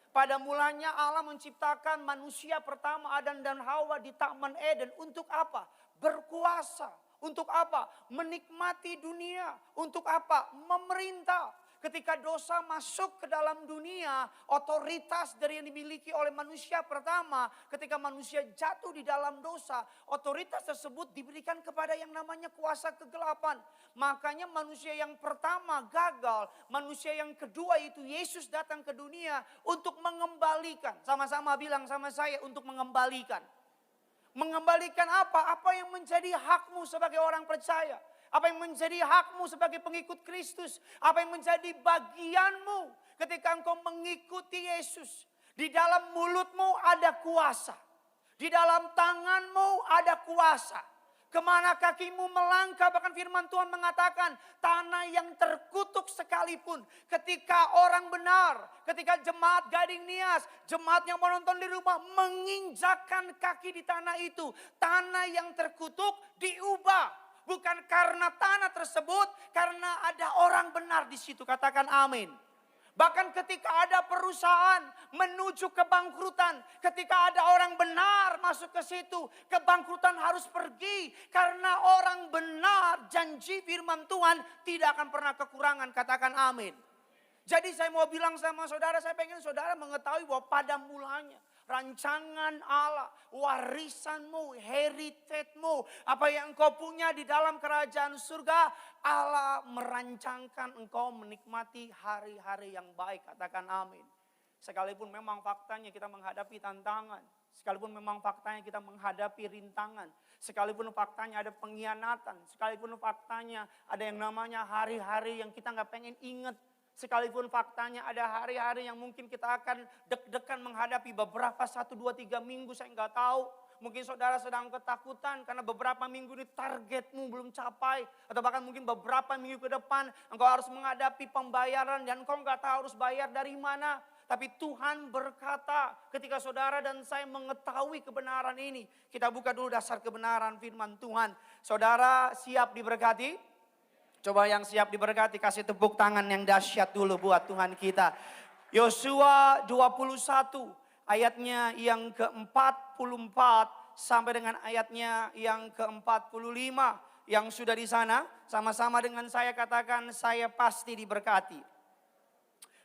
Pada mulanya Allah menciptakan manusia pertama Adam dan Hawa di Taman Eden. Untuk apa? Berkuasa. Untuk apa? Menikmati dunia. Untuk apa? Memerintah. Ketika dosa masuk ke dalam dunia, otoritas dari yang dimiliki oleh manusia pertama, ketika manusia jatuh di dalam dosa, otoritas tersebut diberikan kepada yang namanya kuasa kegelapan. Makanya manusia yang pertama gagal, manusia yang kedua itu Yesus datang ke dunia untuk mengembalikan. Sama-sama bilang sama saya, untuk mengembalikan. Mengembalikan apa? Apa yang menjadi hakmu sebagai orang percaya? Apa yang menjadi hakmu sebagai pengikut Kristus? Apa yang menjadi bagianmu ketika engkau mengikuti Yesus? Di dalam mulutmu ada kuasa. Di dalam tanganmu ada kuasa. Kemana kakimu melangkah, bahkan firman Tuhan mengatakan tanah yang terkutuk sekalipun. Ketika orang benar, ketika jemaat Gading Nias, jemaat yang menonton di rumah menginjakkan kaki di tanah itu. Tanah yang terkutuk diubah. Bukan karena tanah tersebut, karena ada orang benar di situ. Katakan amin. Bahkan ketika ada perusahaan menuju kebangkrutan, ketika ada orang benar masuk ke situ, kebangkrutan harus pergi. Karena orang benar, janji firman Tuhan tidak akan pernah kekurangan. Katakan amin. Jadi saya mau bilang sama saudara, saya pengen saudara mengetahui bahwa pada mulanya rancangan Allah, warisanmu, heritage-mu, apa yang engkau punya di dalam kerajaan surga, Allah merancangkan engkau menikmati hari-hari yang baik. Katakan amin. Sekalipun memang faktanya kita menghadapi tantangan, sekalipun memang faktanya kita menghadapi rintangan, sekalipun faktanya ada pengkhianatan, sekalipun faktanya ada yang namanya hari-hari yang kita nggak pengen ingat, sekalipun faktanya ada hari-hari yang mungkin kita akan deg-degan menghadapi beberapa 1, 2, 3 minggu saya nggak tahu. Mungkin saudara sedang ketakutan karena beberapa minggu ini targetmu belum capai. Atau bahkan mungkin beberapa minggu ke depan engkau harus menghadapi pembayaran dan engkau nggak tahu harus bayar dari mana. Tapi Tuhan berkata ketika saudara dan saya mengetahui kebenaran ini. Kita buka dulu dasar kebenaran firman Tuhan. Saudara siap diberkati? Coba yang siap diberkati kasih tepuk tangan yang dahsyat dulu buat Tuhan kita. Yosua 21 ayatnya yang ke-44 sampai dengan ayatnya yang ke-45. Yang sudah di sana sama-sama dengan saya katakan saya pasti diberkati.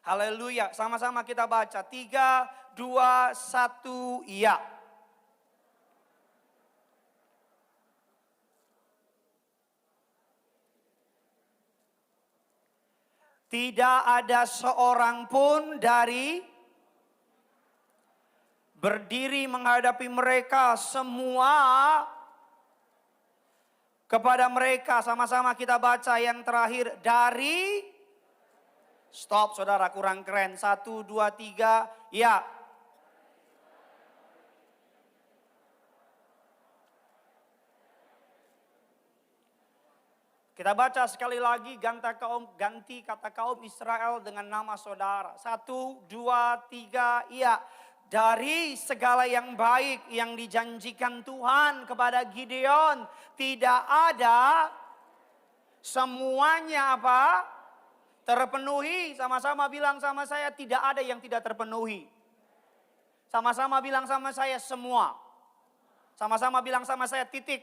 Haleluya, sama-sama kita baca 3, 2, 1 ya. Tidak ada seorang pun dari berdiri menghadapi mereka semua kepada mereka. Sama-sama kita baca yang terakhir dari. Stop saudara, kurang keren. 1, 2, 3 ya. Kita baca sekali lagi ganti kata kaum Israel dengan nama saudara. 1, 2, 3 iya. Dari segala yang baik yang dijanjikan Tuhan kepada Gideon. Tidak ada semuanya apa? Terpenuhi. Sama-sama bilang sama saya tidak ada yang tidak terpenuhi. Sama-sama bilang sama saya semua. Sama-sama bilang sama saya titik.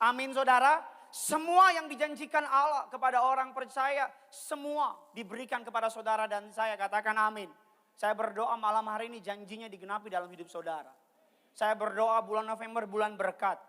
Amin saudara. Semua yang dijanjikan Allah kepada orang percaya, semua diberikan kepada saudara dan saya. Katakan amin. Saya berdoa malam hari ini janjinya digenapi dalam hidup saudara. Saya berdoa bulan November bulan berkat,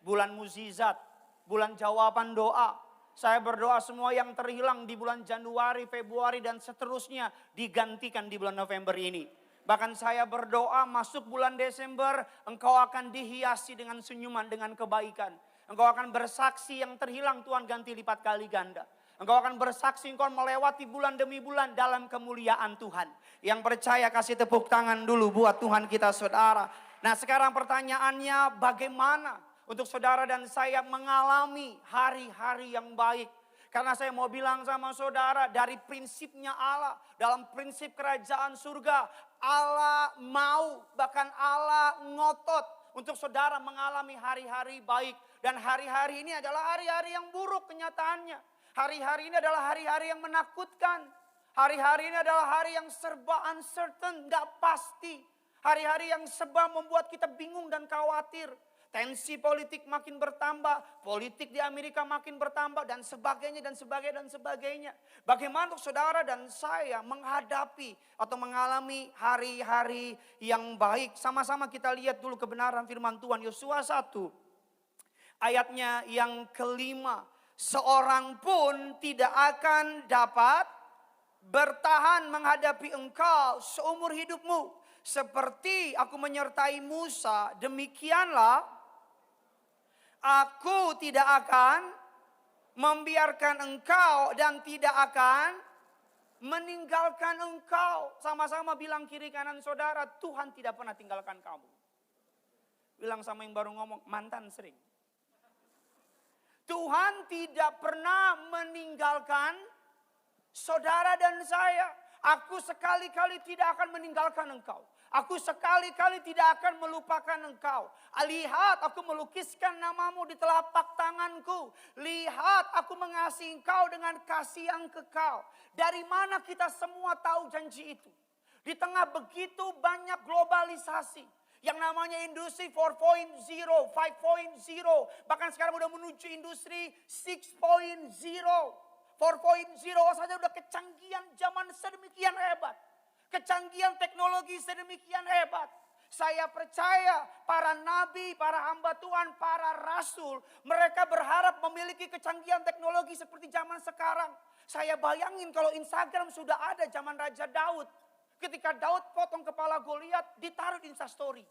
bulan mukjizat, bulan jawaban doa. Saya berdoa semua yang terhilang di bulan Januari, Februari dan seterusnya digantikan di bulan November ini. Bahkan saya berdoa masuk bulan Desember engkau akan dihiasi dengan senyuman, dengan kebaikan. Engkau akan bersaksi yang terhilang Tuhan ganti lipat kali ganda. Engkau akan bersaksi engkau melewati bulan demi bulan dalam kemuliaan Tuhan. Yang percaya kasih tepuk tangan dulu buat Tuhan kita saudara. Nah sekarang pertanyaannya bagaimana untuk saudara dan saya mengalami hari-hari yang baik. Karena saya mau bilang sama saudara dari prinsipnya Allah. Dalam prinsip kerajaan surga Allah mau bahkan Allah ngotot untuk saudara mengalami hari-hari baik. Dan hari-hari ini adalah hari-hari yang buruk kenyataannya. Hari-hari ini adalah hari-hari yang menakutkan. Hari-hari ini adalah hari yang serba uncertain, gak pasti. Hari-hari yang serba membuat kita bingung dan khawatir. Tensi politik makin bertambah, politik di Amerika makin bertambah dan sebagainya dan sebagainya dan sebagainya. Bagaimana untuk saudara dan saya menghadapi atau mengalami hari-hari yang baik? Sama-sama kita lihat dulu kebenaran firman Tuhan. Yosua 1 ayatnya yang ke-5. Seorang pun tidak akan dapat bertahan menghadapi engkau seumur hidupmu. Seperti aku menyertai Musa, demikianlah aku tidak akan membiarkan engkau dan tidak akan meninggalkan engkau. Sama-sama bilang kiri kanan saudara, Tuhan tidak pernah tinggalkan kamu. Bilang sama yang baru ngomong, mantan sering. Tuhan tidak pernah meninggalkan saudara dan saya. Aku sekali-kali tidak akan meninggalkan engkau. Aku sekali-kali tidak akan melupakan engkau. Lihat, aku melukiskan namamu di telapak tanganku. Lihat, aku mengasihi engkau dengan kasih yang kekal. Dari mana kita semua tahu janji itu? Di tengah begitu banyak globalisasi. Yang namanya industri 4.0, 5.0. Bahkan sekarang udah menuju industri 6.0. 4.0 saja udah kecanggihan zaman sedemikian hebat. Kecanggihan teknologi sedemikian hebat. Saya percaya para nabi, para hamba Tuhan, para rasul. Mereka berharap memiliki kecanggihan teknologi seperti zaman sekarang. Saya bayangin kalau Instagram sudah ada zaman Raja Daud. Ketika Daud potong kepala Goliat, ditaruh di Instastory.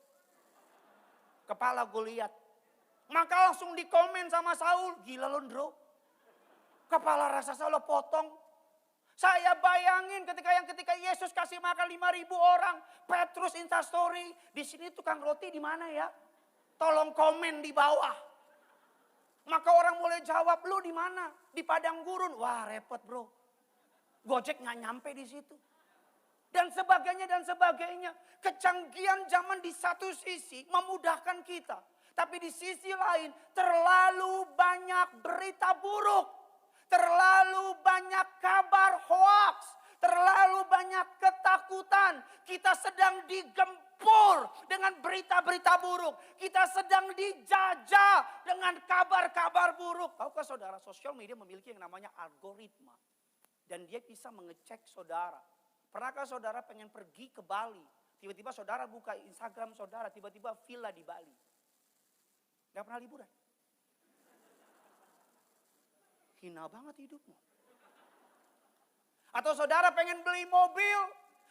Kepala Goliat. Maka langsung dikomen sama Saul. Gila lo bro. Kepala raksasa lo potong. Saya bayangin ketika Yesus kasih makan 5.000 orang. Petrus Instastory. Di sini tukang roti di mana ya? Tolong komen di bawah. Maka orang mulai jawab, lu di mana? Di padang gurun. Wah repot bro. Gojek nggak nyampe di situ. Dan sebagainya dan sebagainya. Kecanggihan zaman di satu sisi memudahkan kita. Tapi di sisi lain terlalu banyak berita buruk. Terlalu banyak kabar hoax. Terlalu banyak ketakutan. Kita sedang digempur dengan berita-berita buruk. Kita sedang dijajah dengan kabar-kabar buruk. Tahukah saudara, sosial media memiliki yang namanya algoritma. Dan dia bisa mengecek saudara. Pernahkah saudara pengen pergi ke Bali? Tiba-tiba saudara buka Instagram saudara, tiba-tiba villa di Bali. Gak pernah liburan. Hina banget hidupmu. Atau saudara pengen beli mobil,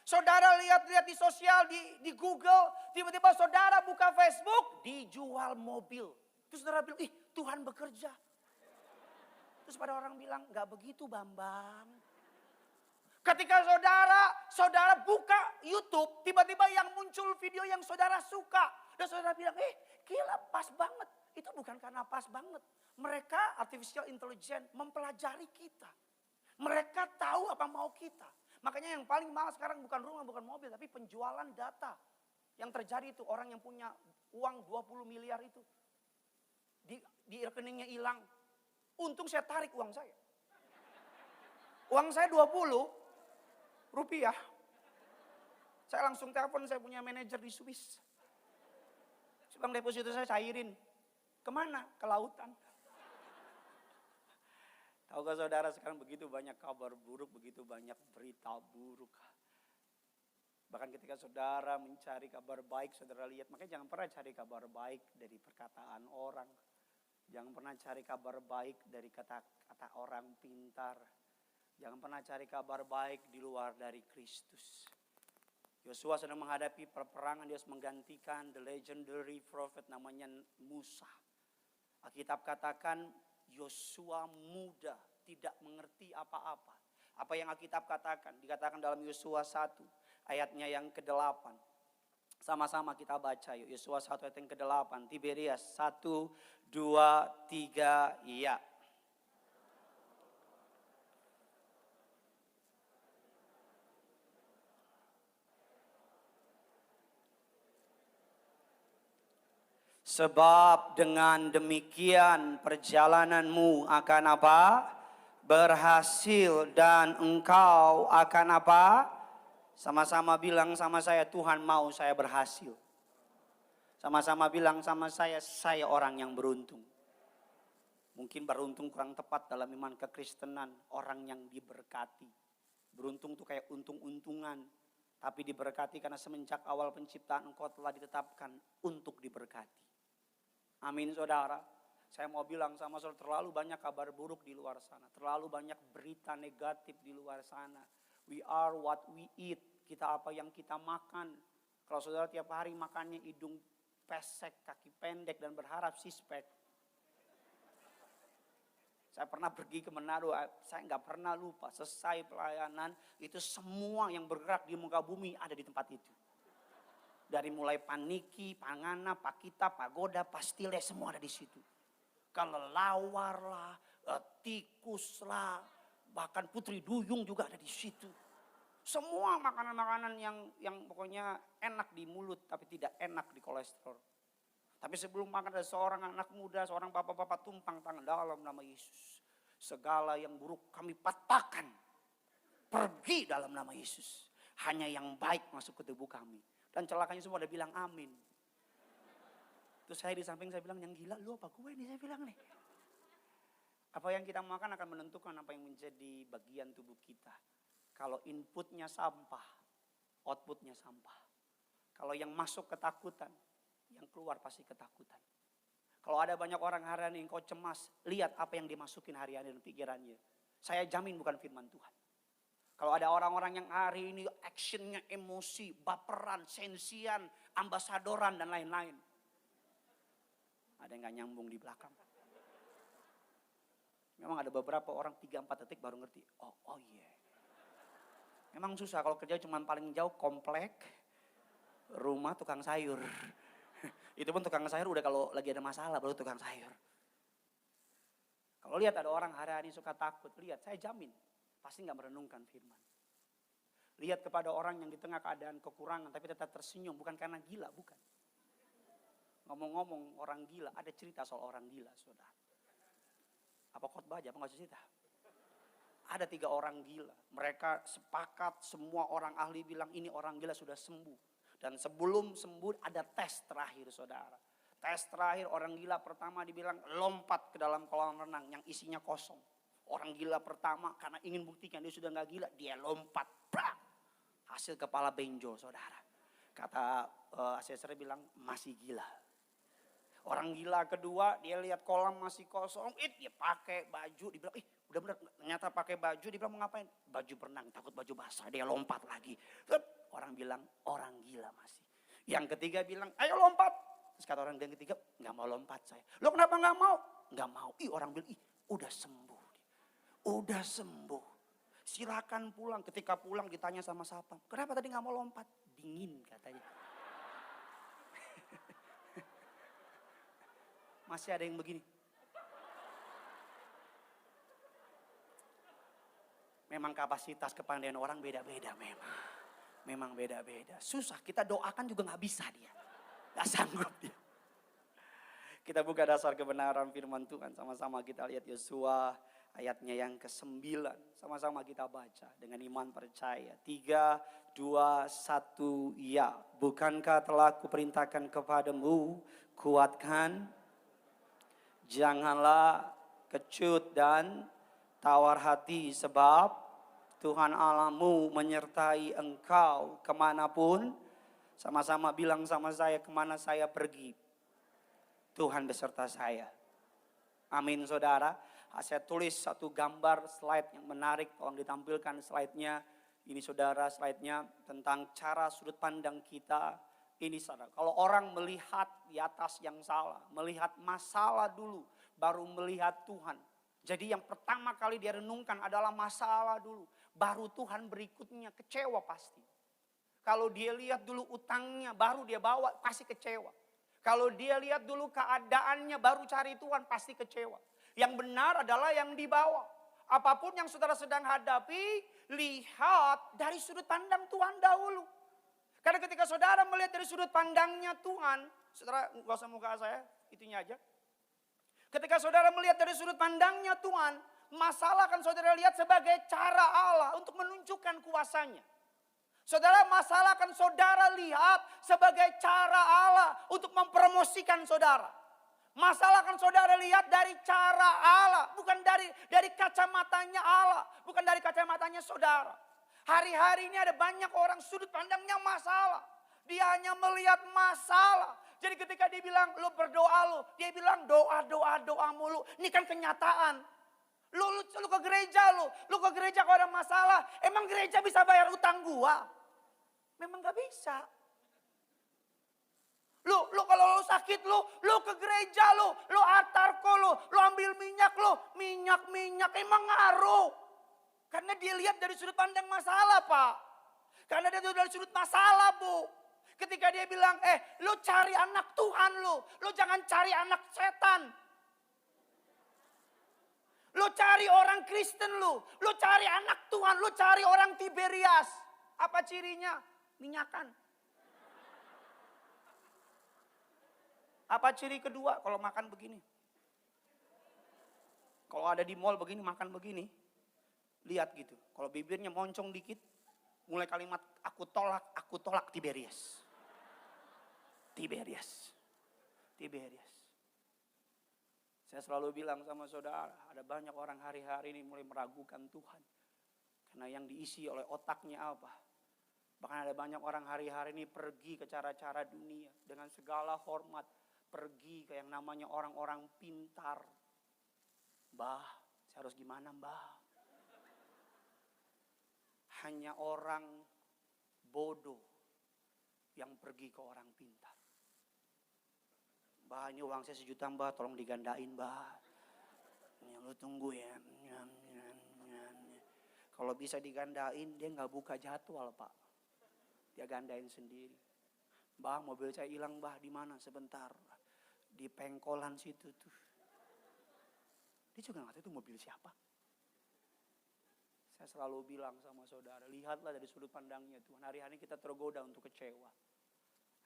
saudara lihat-lihat di sosial, di Google, tiba-tiba saudara buka Facebook, dijual mobil. Terus saudara bilang, ih Tuhan bekerja. Terus pada orang bilang, gak begitu Bambang. Ketika saudara buka YouTube, tiba-tiba yang muncul video yang saudara suka. Dan saudara bilang, gila pas banget. Itu bukan karena pas banget. Mereka artificial intelligence mempelajari kita. Mereka tahu apa mau kita. Makanya yang paling mahal sekarang bukan rumah, bukan mobil. Tapi penjualan data. Yang terjadi itu orang yang punya uang 20 miliar itu. Di rekeningnya hilang. Untung saya tarik uang saya. Uang saya 20 rupiah. Saya langsung telepon saya punya manajer di Swiss. Bang deposito saya cairin. Kemana? Ke lautan. Tahukah saudara sekarang begitu banyak kabar buruk, begitu banyak berita buruk. Bahkan ketika saudara mencari kabar baik, saudara lihat. Makanya jangan pernah cari kabar baik dari perkataan orang. Jangan pernah cari kabar baik dari kata-kata orang pintar. Jangan pernah cari kabar baik di luar dari Kristus. Yosua sedang menghadapi peperangan, dia harus menggantikan the legendary prophet namanya Musa. Alkitab katakan Yosua muda, tidak mengerti apa-apa. Apa yang Alkitab katakan? Dikatakan dalam Yosua 1 ayatnya yang ke-8. Sama-sama kita baca yuk. Yosua 1 ayat yang ke-8. Tiberias 1, 2, 3, iya. Sebab dengan demikian perjalananmu akan apa? Berhasil dan engkau akan apa? Sama-sama bilang sama saya, Tuhan mau saya berhasil. Sama-sama bilang sama saya orang yang beruntung. Mungkin beruntung kurang tepat dalam iman kekristenan, orang yang diberkati. Beruntung tuh kayak untung-untungan. Tapi diberkati karena semenjak awal penciptaan engkau telah ditetapkan untuk diberkati. Amin saudara. Saya mau bilang sama saudara, terlalu banyak kabar buruk di luar sana. Terlalu banyak berita negatif di luar sana. We are what we eat. Kita apa yang kita makan. Kalau saudara tiap hari makannya hidung pesek, kaki pendek dan berharap six-pack. Saya pernah pergi ke Manado, saya nggak pernah lupa. Selesai pelayanan, itu semua yang bergerak di muka bumi ada di tempat itu. Dari mulai Paniki, Pangana, Pakita, Pagoda, Pastile, semua ada di situ. Kelelawar lah, tikus lah, bahkan Putri Duyung juga ada di situ. Semua makanan-makanan yang pokoknya enak di mulut tapi tidak enak di kolesterol. Tapi sebelum makan ada seorang anak muda, seorang bapak-bapak tumpang tangan dalam nama Yesus. Segala yang buruk kami patahkan. Pergi dalam nama Yesus. Hanya yang baik masuk ke tubuh kami. Dan celakanya semua ada bilang amin. Terus saya di samping saya bilang, yang gila lu apa gue nih, saya bilang nih. Apa yang kita makan akan menentukan apa yang menjadi bagian tubuh kita. Kalau inputnya sampah, outputnya sampah. Kalau yang masuk ketakutan, yang keluar pasti ketakutan. Kalau ada banyak orang hari ini engkau cemas, lihat apa yang dimasukin hari ini dalam pikirannya. Saya jamin bukan firman Tuhan. Kalau ada orang-orang yang hari ini actionnya emosi, baperan, sensian, ambasadoran dan lain-lain. Ada yang gak nyambung di belakang. Memang ada beberapa orang 3-4 detik baru ngerti. Oh iya. Memang susah kalau kerja cuma paling jauh komplek, rumah tukang sayur. Itu pun tukang sayur udah kalau lagi ada masalah baru tukang sayur. Kalau lihat ada orang hari-hari suka takut, lihat saya jamin pasti gak merenungkan firman. Lihat kepada orang yang di tengah keadaan kekurangan tapi tetap tersenyum, bukan karena gila, bukan. Ngomong-ngomong orang gila, ada cerita soal orang gila, saudara. Apa khotbah aja, apa gak usah cerita? Ada 3 orang gila, mereka sepakat semua orang ahli bilang ini orang gila sudah sembuh. Dan sebelum sembuh ada tes terakhir saudara. Tes terakhir orang gila pertama dibilang lompat ke dalam kolam renang yang isinya kosong. Orang gila pertama karena ingin buktikan dia sudah gak gila, dia lompat. Brak! Hasil kepala benjol saudara. Kata asesor bilang masih gila. Orang gila kedua dia lihat kolam masih kosong, dia pakai baju, dibilang udah bener, ternyata pakai baju, dibilang mau ngapain? Baju berenang, takut baju basah, dia lompat lagi. Orang bilang orang gila masih. Yang ketiga bilang ayo lompat. Terus kata orang yang ketiga, gak mau lompat saya. Lo kenapa gak mau? Gak mau. Orang bilang udah sembuh. Udah sembuh. Silakan pulang. Ketika pulang ditanya sama sapam, kenapa tadi gak mau lompat? Dingin katanya. Masih ada yang begini. Memang kapasitas kepandaian orang beda-beda memang. Memang beda-beda. Susah, kita doakan juga gak bisa dia. Gak sanggup dia. Kita buka dasar kebenaran firman Tuhan. Sama-sama kita lihat Yosua ayatnya yang ke-9. Sama-sama kita baca dengan iman percaya. 3, 2, 1, ya. Bukankah telah kuperintahkan kepadamu, kuatkan, janganlah kecut dan tawar hati, sebab Tuhan Allahmu menyertai engkau kemanapun. Sama-sama bilang sama saya, kemana saya pergi, Tuhan beserta saya. Amin saudara. Saya tulis satu gambar slide yang menarik, tolong ditampilkan slide-nya. Ini saudara slide-nya tentang cara sudut pandang kita. Ini saudara, kalau orang melihat di atas yang salah, melihat masalah dulu, baru melihat Tuhan. Jadi yang pertama kali dia renungkan adalah masalah dulu. Baru Tuhan berikutnya, kecewa pasti. Kalau dia lihat dulu utangnya, baru dia bawa, pasti kecewa. Kalau dia lihat dulu keadaannya, baru cari Tuhan, pasti kecewa. Yang benar adalah yang dibawa. Apapun yang saudara sedang hadapi, lihat dari sudut pandang Tuhan dahulu. Karena ketika saudara melihat dari sudut pandangnya Tuhan, saudara gak usah muka saya, itunya aja. Ketika saudara melihat dari sudut pandangnya Tuhan, masalah akan saudara lihat sebagai cara Allah untuk menunjukkan kuasanya. Saudara, masalah akan saudara lihat sebagai cara Allah untuk mempromosikan saudara. Masalah akan saudara lihat dari cara Allah, bukan dari kacamatanya Allah, bukan dari kacamatanya saudara. Hari-hari ini ada banyak orang sudut pandangnya masalah. Dia hanya melihat masalah. Jadi ketika dia bilang, lo berdoa lo, dia bilang doa mulu. Ini kan kenyataan. Lu ke gereja lu ke gereja kalau ada masalah. Emang gereja bisa bayar utang gua? Memang gak bisa. Lu kalau lu sakit lu ke gereja lu atarko lu ambil minyak emang ngaruh. Karena dia lihat dari sudut pandang masalah, Pak. Karena dia dari sudut masalah, Bu. Ketika dia bilang, lu cari anak Tuhan lu jangan cari anak setan. Lu cari orang Kristen lu cari anak Tuhan, lu cari orang Tiberias. Apa cirinya? Minyakan. Apa ciri kedua kalau makan begini? Kalau ada di mall begini, makan begini. Lihat gitu. Kalau bibirnya moncong dikit, mulai kalimat aku tolak Tiberias. Tiberias. Tiberias. Saya selalu bilang sama saudara, ada banyak orang hari-hari ini mulai meragukan Tuhan. Karena yang diisi oleh otaknya apa? Bahkan ada banyak orang hari-hari ini pergi ke cara-cara dunia. Dengan segala hormat. Pergi ke yang namanya orang-orang pintar. Mbah, saya harus gimana mbah? Hanya orang bodoh yang pergi ke orang pintar. Mbah, ini uang saya 1 juta mbah, tolong digandain mbah. Ya, lu tunggu ya. Kalau bisa digandain, dia nggak buka jadwal pak. Dia gandain sendiri. Mbah, mobil saya hilang mbah, di mana? Sebentar. Di pengkolan situ tuh. Dia juga nggak tahu itu mobil siapa. Saya selalu bilang sama saudara, lihatlah dari sudut pandangnya Tuhan. Hari-hari ini kita tergoda untuk kecewa.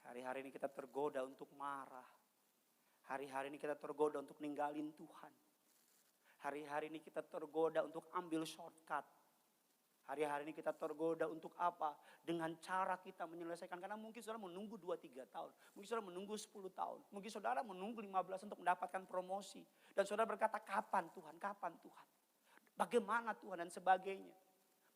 Hari-hari ini kita tergoda untuk marah. Hari-hari ini kita tergoda untuk ninggalin Tuhan. Hari-hari ini kita tergoda untuk ambil shortcut. Hari-hari ini kita tergoda untuk apa? Dengan cara kita menyelesaikan. Karena mungkin saudara menunggu 2-3 tahun. Mungkin saudara menunggu 10 tahun. Mungkin saudara menunggu 15 untuk mendapatkan promosi. Dan saudara berkata, kapan Tuhan? Kapan Tuhan? Bagaimana Tuhan? Dan sebagainya.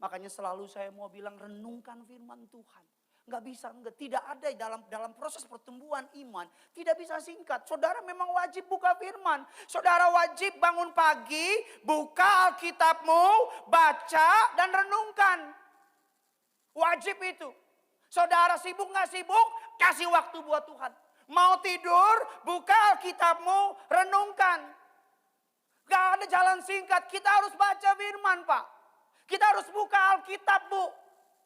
Makanya selalu saya mau bilang, renungkan firman Tuhan. Tidak ada dalam proses pertumbuhan iman. Tidak bisa singkat. Saudara memang wajib buka firman. Saudara wajib bangun pagi, buka Alkitabmu, baca dan renungkan. Wajib itu. Saudara sibuk gak sibuk, kasih waktu buat Tuhan. Mau tidur, buka Alkitabmu, renungkan. Gak ada jalan singkat, kita harus baca firman Pak. Kita harus buka Alkitab Bu.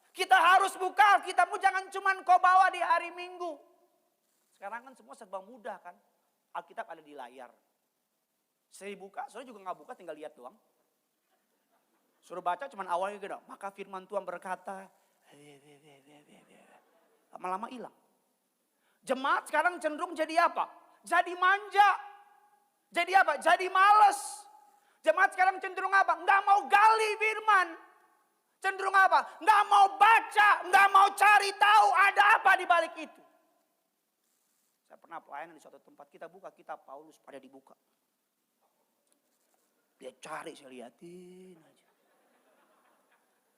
Kita harus buka Alkitabmu, jangan cuma kau bawa di hari Minggu. Sekarang kan semua serba mudah kan. Alkitab ada di layar. Saya buka, saudara juga gak buka, tinggal lihat doang. Suruh baca cuma awalnya gitu. Maka firman Tuhan berkata, lama-lama hilang. Jemaat sekarang cenderung jadi apa? Jadi manja. Jadi apa? Jadi males. Jemaat sekarang cenderung apa? Gak mau gali firman. Cenderung apa? Nggak mau baca, nggak mau cari tahu ada apa di balik itu. Saya pernah pelayanan di suatu tempat, kita buka kitab Paulus, pada dibuka. Dia cari, saya liatin aja.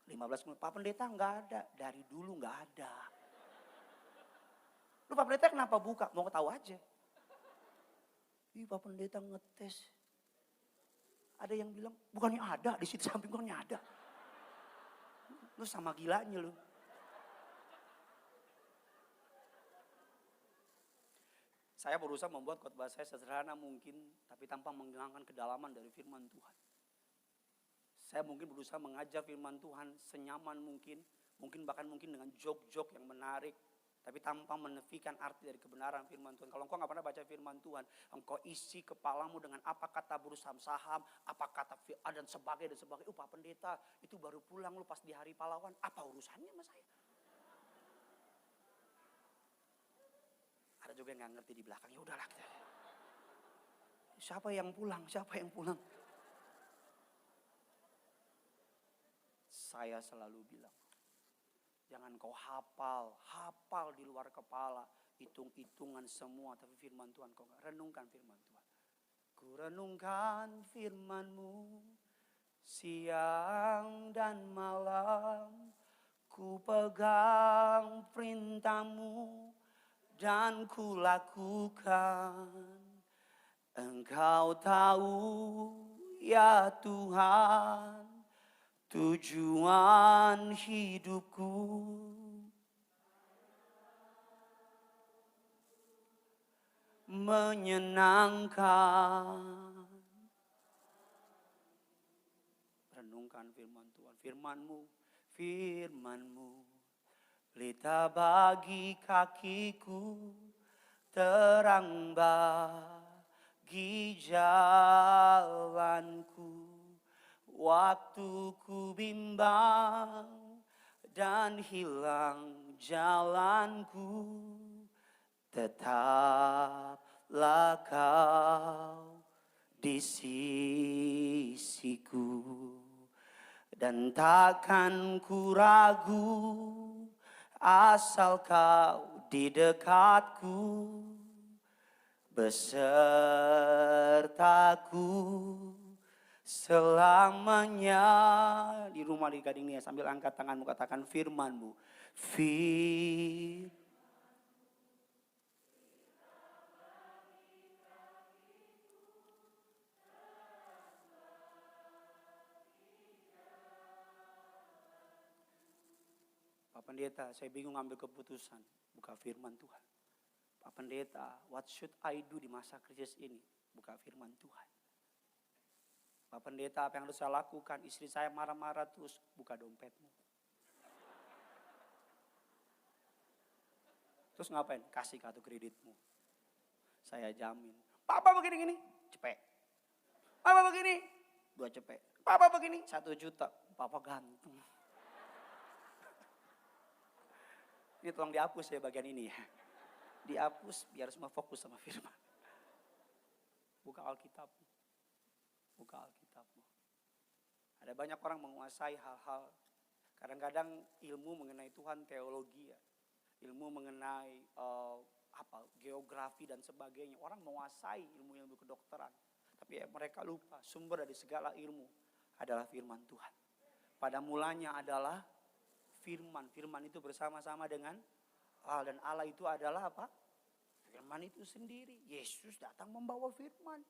15 menit, Pak Pendeta nggak ada, dari dulu nggak ada. Lu Pak Pendeta kenapa buka? Mau tahu aja. Ih Pak Pendeta ngetes. Ada yang bilang, bukannya ada, di situ samping bukannya ada. Lu sama gilanya lu. Saya berusaha membuat khotbah saya sederhana mungkin, tapi tanpa menghilangkan kedalaman dari firman Tuhan. Saya mungkin berusaha mengajar firman Tuhan senyaman mungkin bahkan dengan joke-joke yang menarik, tapi tanpa menefikan arti dari kebenaran firman Tuhan. Kalau engkau gak pernah baca firman Tuhan, engkau isi kepalamu dengan apa kata bursa saham, apa kata dan sebagainya. Pak Pendeta itu baru pulang lu pas di hari pahlawan, apa urusannya sama saya? Ada juga yang gak ngerti di belakang, ya udahlah. Siapa yang pulang? Saya selalu bilang, jangan kau hafal di luar kepala, hitung-hitungan semua, tapi firman Tuhan kau gak renungkan firman Tuhan. Ku renungkan firman-Mu siang dan malam, ku pegang perintah-Mu dan ku lakukan. Engkau tahu ya Tuhan, tujuan hidupku. Menyenangkan. Renungkan firman Tuhan. Firman-Mu. Pelita bagi kakiku, terang bagi jalanku. Waktu ku bimbang dan hilang jalanku, tetaplah kau di sisiku. Dan takkan ku ragu asal kau di dekatku, besertaku selamanya. Di rumah di Gading Nia sambil angkat tanganmu katakan firman-Mu. Pak Pendeta, saya bingung ambil keputusan. Buka firman Tuhan. Pak Pendeta, what should I do di masa krisis ini? Buka firman Tuhan. Pak Pendeta, apa yang harus saya lakukan? Istri saya marah-marah terus. Buka dompetmu. Terus ngapain? Kasih kartu kreditmu. Saya jamin. Papa begini-gini, cepet. Papa begini, 2 cepet. Papa begini, 1 juta. Papa ganteng. Ini tolong dihapus ya bagian ini ya. Dihapus biar semua fokus sama firman. Buka Alkitabmu. Buka Alkitabmu. Ada banyak orang menguasai hal-hal. Kadang-kadang ilmu mengenai Tuhan teologi ya. Ilmu mengenai geografi dan sebagainya. Orang menguasai ilmu-ilmu kedokteran. Tapi ya, mereka lupa sumber dari segala ilmu adalah firman Tuhan. Pada mulanya adalah firman. Firman itu bersama-sama dengan Allah. Dan Allah itu adalah apa? Firman itu sendiri. Yesus datang membawa firman.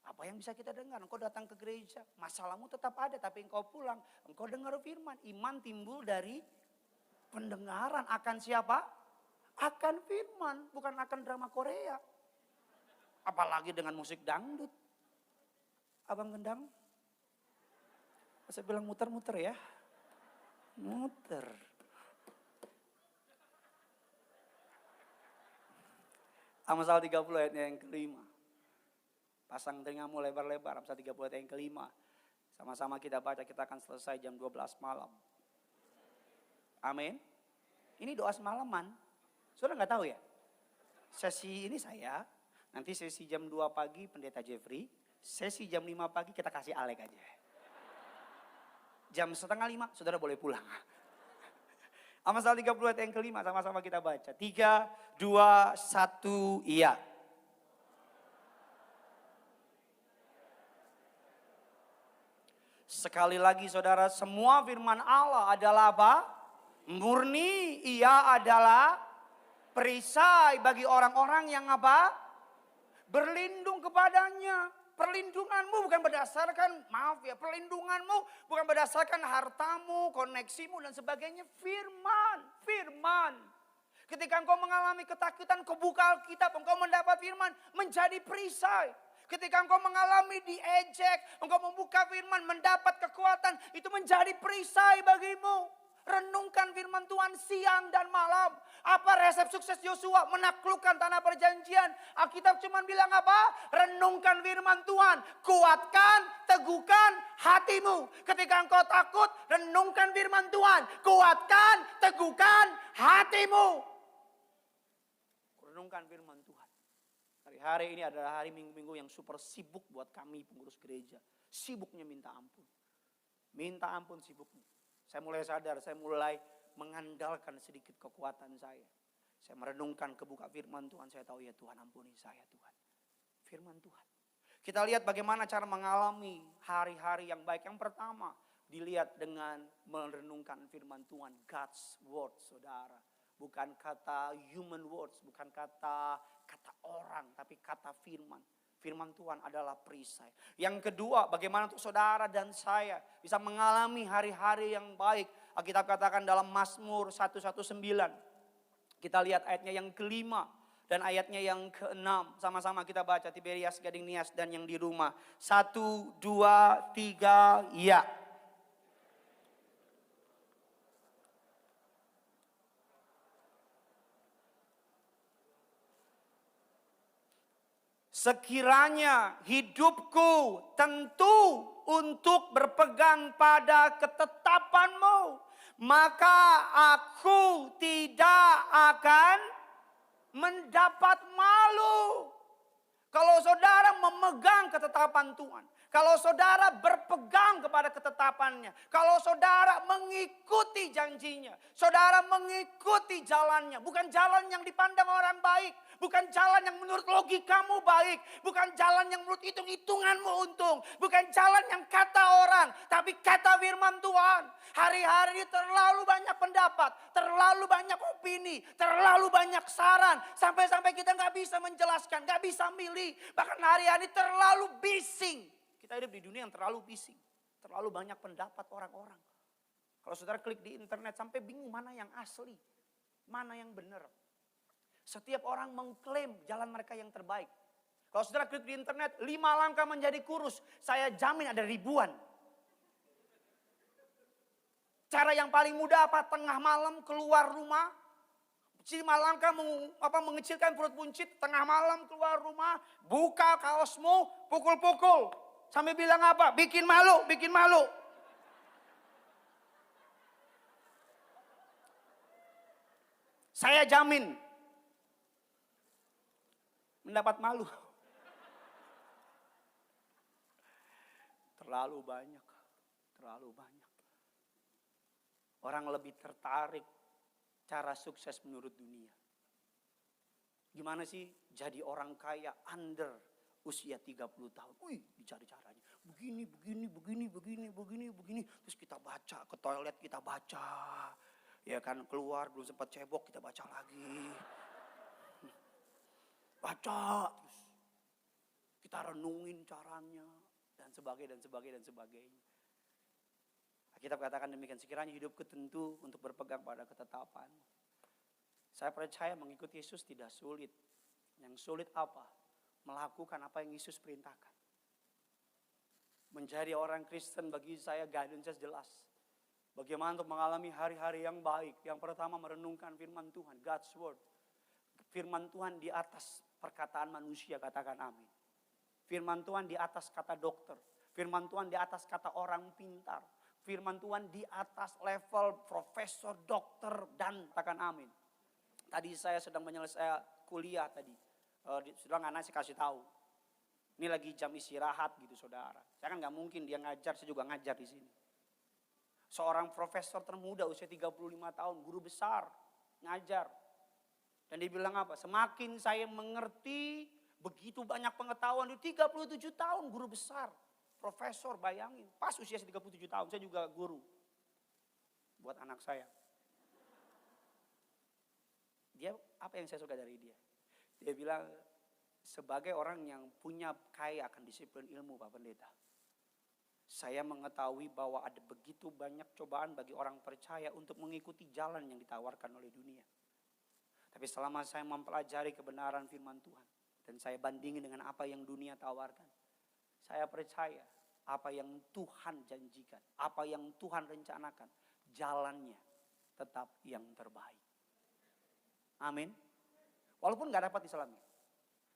Apa yang bisa kita dengar? Engkau datang ke gereja, masalahmu tetap ada, tapi engkau pulang, engkau dengar firman. Iman timbul dari pendengaran. Akan siapa? Akan firman, bukan akan drama Korea. Apalagi dengan musik dangdut. Abang Gendang, saya bilang muter-muter ya. Muter. Amsal 30 ayatnya yang kelima. Pasang telingamu lebar-lebar. Amsal 30 ayat yang kelima. Sama-sama kita baca, kita akan selesai jam 12 malam. Amin. Ini doa semalaman. Sudah nggak tahu ya? Sesi ini saya, nanti sesi jam 2 pagi Pendeta Jeffrey, sesi jam 5 pagi kita kasih Alek aja. Jam 4:30 saudara boleh pulang. Amsal 30 ayat yang kelima sama-sama kita baca. 3, 2, 1, iya. Sekali lagi saudara, semua firman Allah adalah apa? Murni, ia adalah perisai bagi orang-orang yang apa? Berlindung kepadanya. Perlindunganmu bukan berdasarkan, perlindunganmu bukan berdasarkan hartamu, koneksimu dan sebagainya. Firman. Ketika engkau mengalami ketakutan, kau buka Alkitab, engkau mendapat firman, menjadi perisai. Ketika engkau mengalami diejek, engkau membuka firman, mendapat kekuatan, itu menjadi perisai bagimu. Renungkan firman Tuhan siang dan malam. Apa resep sukses Yosua? Menaklukkan tanah perjanjian. Alkitab cuma bilang apa? Renungkan firman Tuhan. Kuatkan, teguhkan hatimu. Ketika engkau takut, renungkan firman Tuhan. Kuatkan, teguhkan hatimu. Renungkan firman Tuhan. Hari-hari ini adalah hari minggu-minggu yang super sibuk buat kami pengurus gereja. Sibuknya minta ampun. Minta ampun sibuknya. Saya mulai sadar, saya mulai mengandalkan sedikit kekuatan saya. Saya merenungkan kebuka firman Tuhan, saya tahu ya Tuhan ampuni saya Tuhan. Firman Tuhan. Kita lihat bagaimana cara mengalami hari-hari yang baik. Yang pertama, dilihat dengan merenungkan firman Tuhan. God's word, saudara. Bukan kata human words, bukan kata orang, tapi kata firman. Firman Tuhan adalah perisai. Yang kedua, bagaimana untuk saudara dan saya bisa mengalami hari-hari yang baik. Alkitab katakan dalam Mazmur 119. Kita lihat ayatnya yang kelima dan ayatnya yang keenam. Sama-sama kita baca Tiberias, Gading Nias dan yang di rumah. 1, 2, 3, ya. Sekiranya hidupku tentu untuk berpegang pada ketetapan-Mu. maka aku tidak akan mendapat malu. Kalau saudara memegang ketetapan Tuhan, kalau saudara berpegang kepada ketetapannya, kalau saudara mengikuti janjinya, saudara mengikuti jalannya, bukan jalan yang dipandang orang baik, bukan jalan yang menurut logikamu baik, bukan jalan yang menurut hitung-hitunganmu untung, bukan jalan yang kata orang, tapi kata firman Tuhan. Hari-hari ini terlalu banyak pendapat, terlalu banyak opini, terlalu banyak saran, sampai-sampai kita nggak bisa menjelaskan, nggak bisa milih, bahkan hari-hari terlalu bising. Kita hidup di dunia yang terlalu bising, terlalu banyak pendapat orang-orang. Kalau saudara klik di internet sampai bingung mana yang asli, mana yang benar. Setiap orang mengklaim jalan mereka yang terbaik. Kalau saudara klik di internet 5 langkah menjadi kurus, saya jamin ada ribuan. Cara yang paling mudah apa? Tengah malam keluar rumah. 5 langkah mengecilkan perut buncit. Tengah malam keluar rumah. Buka kaosmu, pukul-pukul. Sampai bilang apa? Bikin malu, bikin malu. Saya jamin. Mendapat malu. Terlalu banyak. Terlalu banyak. Orang lebih tertarik cara sukses menurut dunia. Gimana sih jadi orang kaya under usia 30 tahun? Wih, dicari caranya. Begini. Terus kita baca, ke toilet kita baca. Ya kan, keluar belum sempat cebok kita baca lagi. Baca, terus kita renungin caranya. Dan sebagainya. Kita katakan demikian, sekiranya hidupku tentu untuk berpegang pada ketetapan. Saya percaya mengikuti Yesus tidak sulit. Yang sulit apa? Melakukan apa yang Yesus perintahkan. Menjadi orang Kristen bagi saya guidance jelas. Bagaimana untuk mengalami hari-hari yang baik. Yang pertama merenungkan firman Tuhan, God's word. Firman Tuhan di atas perkataan manusia, katakan amin. Firman Tuhan di atas kata dokter. Firman Tuhan di atas kata orang pintar. Firman Tuhan di atas level profesor, dokter, dan katakan amin. Tadi saya sedang menyelesaikan kuliah tadi. Saudara anak saya kasih tahu. Ini lagi jam istirahat gitu saudara. Saya kan gak mungkin dia ngajar, saya juga ngajar di sini. Seorang profesor termuda usia 35 tahun, guru besar, ngajar. Dan dia bilang apa? Semakin saya mengerti, begitu banyak pengetahuan, di 37 tahun guru besar. Profesor, bayangin. Pas usia 37 tahun, saya juga guru. Buat anak saya. Dia, apa yang saya suka dari dia? Dia bilang, sebagai orang yang punya kaya akan disiplin ilmu Pak Pendeta. Saya mengetahui bahwa ada begitu banyak cobaan bagi orang percaya untuk mengikuti jalan yang ditawarkan oleh dunia. Tapi selama saya mempelajari kebenaran firman Tuhan. Dan saya bandingin dengan apa yang dunia tawarkan. Saya percaya apa yang Tuhan janjikan, apa yang Tuhan rencanakan, jalannya tetap yang terbaik. Amin. Walaupun gak dapat diselami.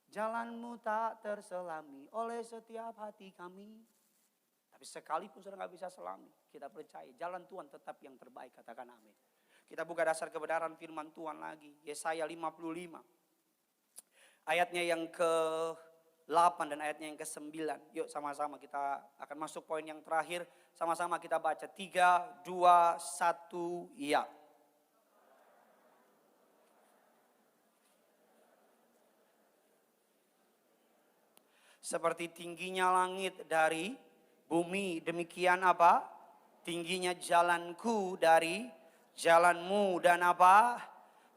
Jalanmu tak terselami oleh setiap hati kami. Tapi sekalipun sudah gak bisa selami, kita percaya jalan Tuhan tetap yang terbaik, katakan amin. Kita buka dasar kebenaran firman Tuhan lagi, Yesaya 55. Ayatnya yang ke-8 dan ayatnya yang ke-9. Yuk sama-sama kita akan masuk poin yang terakhir. Sama-sama kita baca 3, 2, 1, ya. Seperti tingginya langit dari bumi, demikian apa? Tingginya jalanku dari jalanmu, dan apa?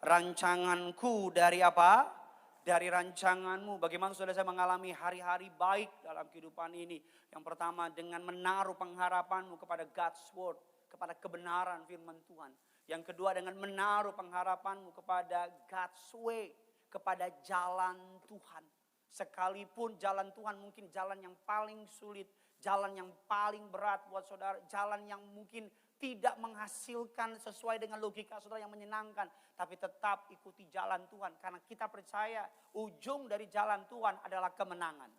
Rancanganku dari apa? Dari rancanganmu. Bagaimana saudara saya mengalami hari-hari baik dalam kehidupan ini? Yang pertama dengan menaruh pengharapanmu kepada God's word, kepada kebenaran firman Tuhan. Yang kedua dengan menaruh pengharapanmu kepada God's way, kepada jalan Tuhan. Sekalipun jalan Tuhan mungkin jalan yang paling sulit, jalan yang paling berat buat saudara, jalan yang mungkin tidak menghasilkan sesuai dengan logika saudara yang menyenangkan. Tapi tetap ikuti jalan Tuhan. Karena kita percaya ujung dari jalan Tuhan adalah kemenangan.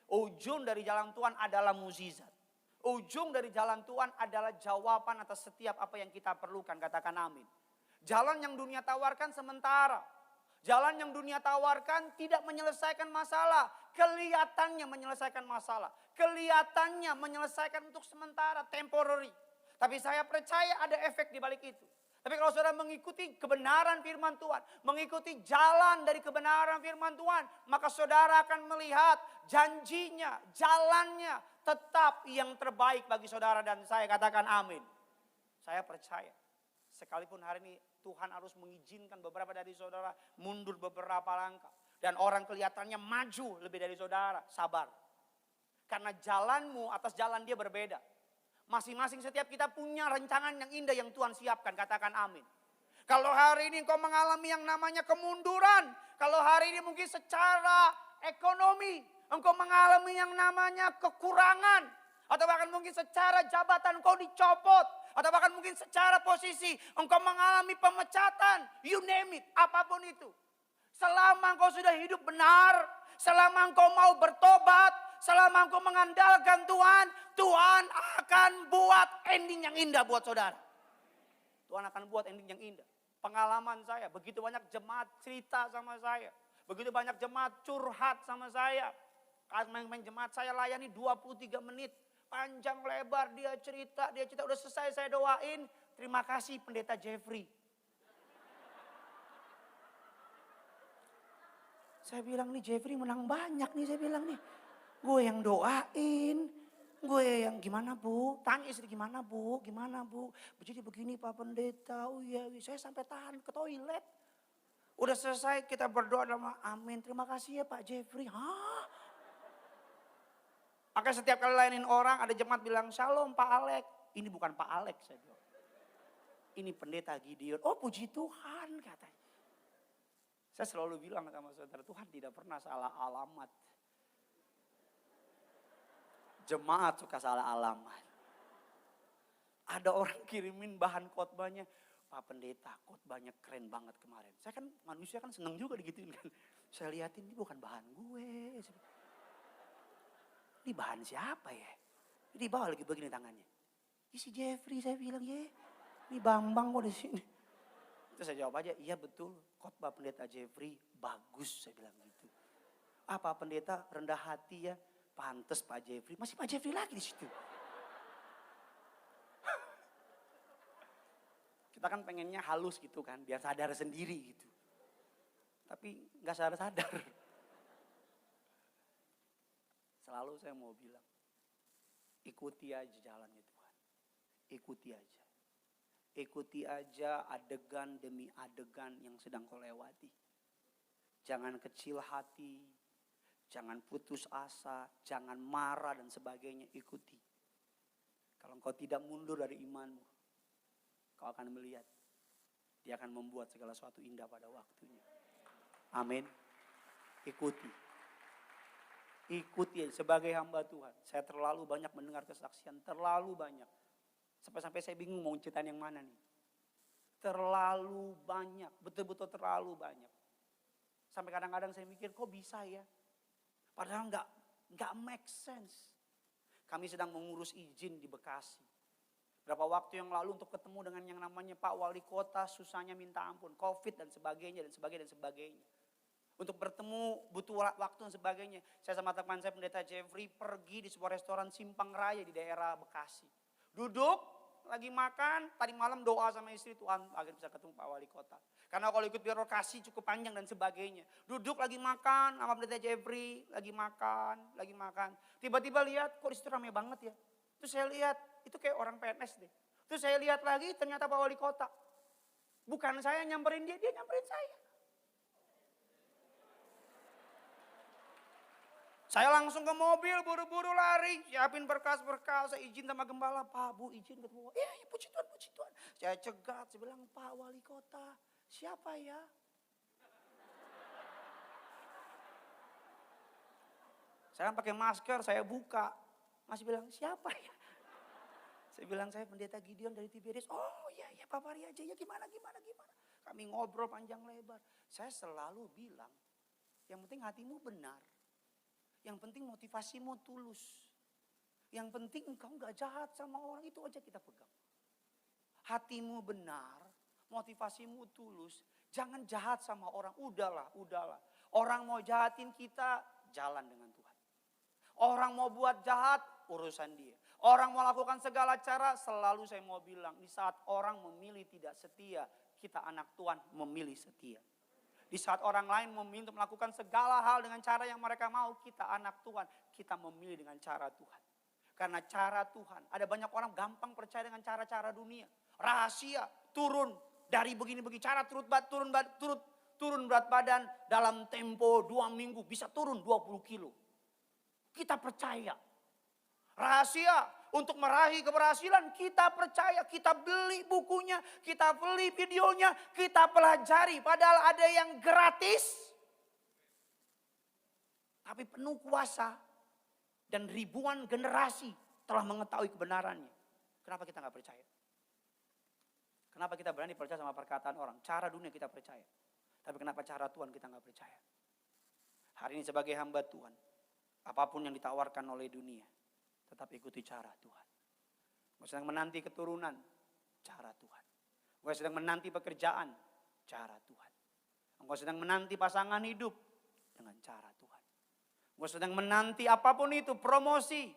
Ujung dari jalan Tuhan adalah mukjizat. Ujung dari jalan Tuhan adalah jawaban atas setiap apa yang kita perlukan. Katakan amin. Jalan yang dunia tawarkan sementara. Jalan yang dunia tawarkan tidak menyelesaikan masalah. Kelihatannya menyelesaikan masalah. Kelihatannya menyelesaikan untuk sementara, temporary. Tapi saya percaya ada efek di balik itu. Tapi kalau saudara mengikuti kebenaran firman Tuhan, mengikuti jalan dari kebenaran firman Tuhan, maka saudara akan melihat janjinya, jalannya tetap yang terbaik bagi saudara dan saya. Katakan amin. Saya percaya. Sekalipun hari ini Tuhan harus mengizinkan beberapa dari saudara mundur beberapa langkah. Dan orang kelihatannya maju lebih dari saudara. Sabar. Karena jalanmu atas jalan dia berbeda. Masing-masing setiap kita punya rancangan yang indah yang Tuhan siapkan. Katakan amin. Kalau hari ini engkau mengalami yang namanya kemunduran. Kalau hari ini mungkin secara ekonomi engkau mengalami yang namanya kekurangan. Atau bahkan mungkin secara jabatan engkau dicopot. Atau bahkan mungkin secara posisi engkau mengalami pemecatan. You name it, apapun itu. Selama engkau sudah hidup benar. Selama engkau mau bertobat. Selama engkau mengandalkan Tuhan. Tuhan akan buat ending yang indah buat saudara. Tuhan akan buat ending yang indah. Pengalaman saya, begitu banyak jemaat cerita sama saya. Begitu banyak jemaat curhat sama saya. Main jemaat saya layani 23 menit. Panjang lebar dia cerita. Udah selesai saya doain. Terima kasih Pendeta Jeffrey. Saya bilang nih Jeffrey menang banyak nih saya bilang nih. Gue yang doain. Gue yang gimana bu? Tanya istri gimana bu? Gimana bu? Jadi begini Pak Pendeta. Oh iya saya sampai tahan ke toilet. Udah selesai kita berdoa dalam amin. Terima kasih ya Pak Jeffrey. Hah? Maka setiap kali layanin orang ada jemaat bilang shalom Pak Alek. Ini bukan Pak Alek saya bilang. Ini Pendeta Gideon. Oh puji Tuhan katanya. Saya selalu bilang sama saudara Tuhan tidak pernah salah alamat. Jemaat suka salah alamat. Ada orang kirimin bahan khotbahnya. Pak Pendeta khotbahnya keren banget kemarin. Saya kan manusia kan seneng juga digituin kan. Saya liatin ini bukan bahan gue. Ini bahan siapa ya? Ini bawa lagi begini tangannya. Ini si Jeffrey saya bilang ya. Ini Bambang kok di sini. Terus saya jawab aja, iya betul. Khotbah Pendeta Jeffrey bagus saya bilang gitu. Apa Pendeta rendah hati ya? Pantes Pak Jeffrey. Masih Pak Jeffrey lagi di situ. Kita kan pengennya halus gitu kan. Biar sadar sendiri gitu. Tapi gak sadar-sadar. Selalu saya mau bilang. Ikuti aja jalannya Tuhan. Ikuti aja. Ikuti aja adegan demi adegan yang sedang kau lewati. Jangan kecil hati. Jangan putus asa, jangan marah dan sebagainya, ikuti. Kalau engkau tidak mundur dari imanmu, kau akan melihat. Dia akan membuat segala sesuatu indah pada waktunya. Amin. Ikuti. Ikuti sebagai hamba Tuhan. Saya terlalu banyak mendengar kesaksian, terlalu banyak. Sampai-sampai saya bingung mau ceritain yang mana nih. Terlalu banyak, betul-betul terlalu banyak. Sampai kadang-kadang saya mikir, kok bisa ya? Padahal nggak make sense. Kami sedang mengurus izin di Bekasi. Berapa waktu yang lalu untuk ketemu dengan yang namanya Pak Wali Kota, susahnya minta ampun. Covid dan sebagainya, dan sebagainya. Untuk bertemu butuh waktu dan sebagainya. Saya sama teman saya Pendeta Jeffrey pergi di sebuah restoran Simpang Raya di daerah Bekasi. Duduk, lagi makan, tadi malam doa sama istri, Tuhan agar bisa ketemu Pak Wali Kota. Karena kalau ikut birokrasi cukup panjang dan sebagainya. Duduk lagi makan sama Pendeta Jeffrey, lagi makan. Tiba-tiba lihat kok disitu rame banget ya. Terus saya lihat, itu kayak orang PNS deh. Terus saya lihat lagi ternyata Pak Wali Kota. Bukan saya nyamperin dia nyamperin saya. Saya langsung ke mobil, buru-buru lari, siapin berkas-berkas, saya izin sama gembala, Pak, Bu, izin ketemu. Iya, puji Tuhan, puji Tuhan. Saya cegat, saya bilang, Pak Wali Kota, siapa ya? Saya kan pakai masker, saya buka, masih bilang, siapa ya? Saya bilang, saya Pendeta Gideon dari Tiberias. Oh iya, Pak Pari aja, ya gimana. Kami ngobrol panjang lebar. Saya selalu bilang, yang penting hatimu benar. Yang penting motivasimu tulus. Yang penting engkau gak jahat sama orang, itu aja kita pegang. Hatimu benar, motivasimu tulus, jangan jahat sama orang. Udahlah. Orang mau jahatin kita, jalan dengan Tuhan. Orang mau buat jahat, urusan dia. Orang mau lakukan segala cara, selalu saya mau bilang, di saat orang memilih tidak setia, kita anak Tuhan memilih setia. Di saat orang lain memilih untuk melakukan segala hal dengan cara yang mereka mau, kita anak Tuhan, kita memilih dengan cara Tuhan. Karena cara Tuhan, ada banyak orang gampang percaya dengan cara-cara dunia. Rahasia, turun dari begini-begini, cara turun berat badan dalam tempo 2 minggu bisa turun 20 kilo. Kita percaya. Rahasia untuk meraih keberhasilan, kita percaya, kita beli bukunya, kita beli videonya, kita pelajari. Padahal ada yang gratis, tapi penuh kuasa. Dan ribuan generasi telah mengetahui kebenarannya. Kenapa kita nggak percaya? Kenapa kita berani percaya sama perkataan orang? Cara dunia kita percaya. Tapi kenapa cara Tuhan kita nggak percaya? Hari ini sebagai hamba Tuhan, apapun yang ditawarkan oleh dunia, tetap ikuti cara Tuhan. Engkau sedang menanti keturunan, cara Tuhan. Engkau sedang menanti pekerjaan, cara Tuhan. Engkau sedang menanti pasangan hidup, dengan cara Tuhan. Engkau sedang menanti apapun itu, promosi,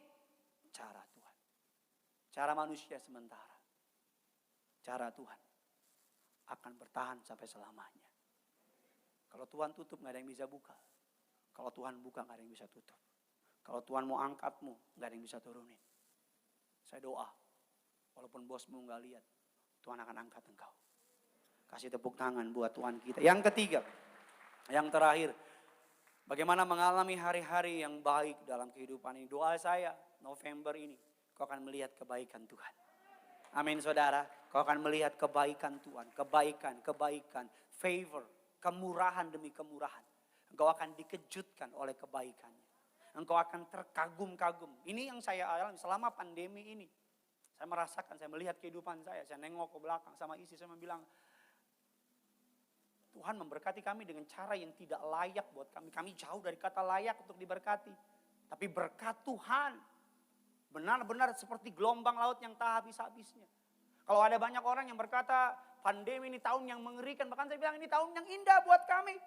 cara Tuhan. Cara manusia sementara. Cara Tuhan akan bertahan sampai selamanya. Kalau Tuhan tutup gak ada yang bisa buka. Kalau Tuhan buka gak ada yang bisa tutup. Kalau Tuhan mau angkatmu, gak ada yang bisa turunin. Saya doa, walaupun bosmu gak lihat, Tuhan akan angkat engkau. Kasih tepuk tangan buat Tuhan kita. Yang ketiga, yang terakhir, bagaimana mengalami hari-hari yang baik dalam kehidupan ini. Doa saya, November ini, kau akan melihat kebaikan Tuhan. Amin saudara, kau akan melihat kebaikan Tuhan. Kebaikan, favor, kemurahan demi kemurahan. Engkau akan dikejutkan oleh kebaikannya. Engkau akan terkagum-kagum. Ini yang saya alami selama pandemi ini. Saya merasakan, saya melihat kehidupan saya. Saya nengok ke belakang sama istri, saya bilang, Tuhan memberkati kami dengan cara yang tidak layak buat kami. Kami jauh dari kata layak untuk diberkati. Tapi berkat Tuhan benar-benar seperti gelombang laut yang tak habis-habisnya. Kalau ada banyak orang yang berkata pandemi ini tahun yang mengerikan. Bahkan saya bilang ini tahun yang indah buat kami.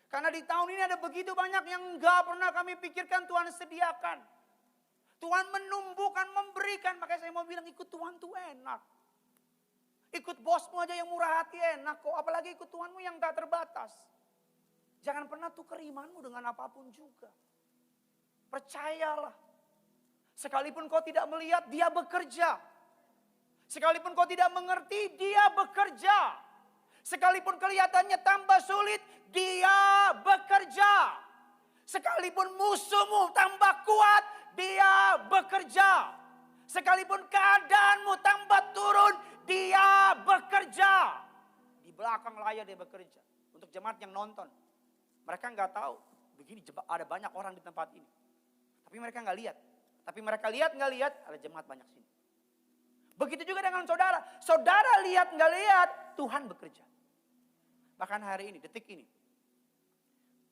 Karena di tahun ini ada begitu banyak yang enggak pernah kami pikirkan Tuhan sediakan. Tuhan menumbuhkan, memberikan. Makanya saya mau bilang ikut Tuhan tuh enak. Ikut bosmu aja yang murah hati enak kok. Apalagi ikut Tuhanmu yang tak terbatas. Jangan pernah tukar imanmu dengan apapun juga. Percayalah. Sekalipun kau tidak melihat, dia bekerja. Sekalipun kau tidak mengerti, dia bekerja. Sekalipun kelihatannya tambah sulit, dia bekerja. Sekalipun musuhmu tambah kuat, dia bekerja. Sekalipun keadaanmu tambah turun, dia bekerja. Di belakang layar dia bekerja. Untuk jemaat yang nonton, mereka nggak tahu begini ada banyak orang di tempat ini. Tapi mereka nggak lihat. Tapi mereka lihat nggak lihat ada jemaat banyak sini. Begitu juga dengan saudara. Saudara lihat nggak lihat Tuhan bekerja. Bahkan hari ini, detik ini,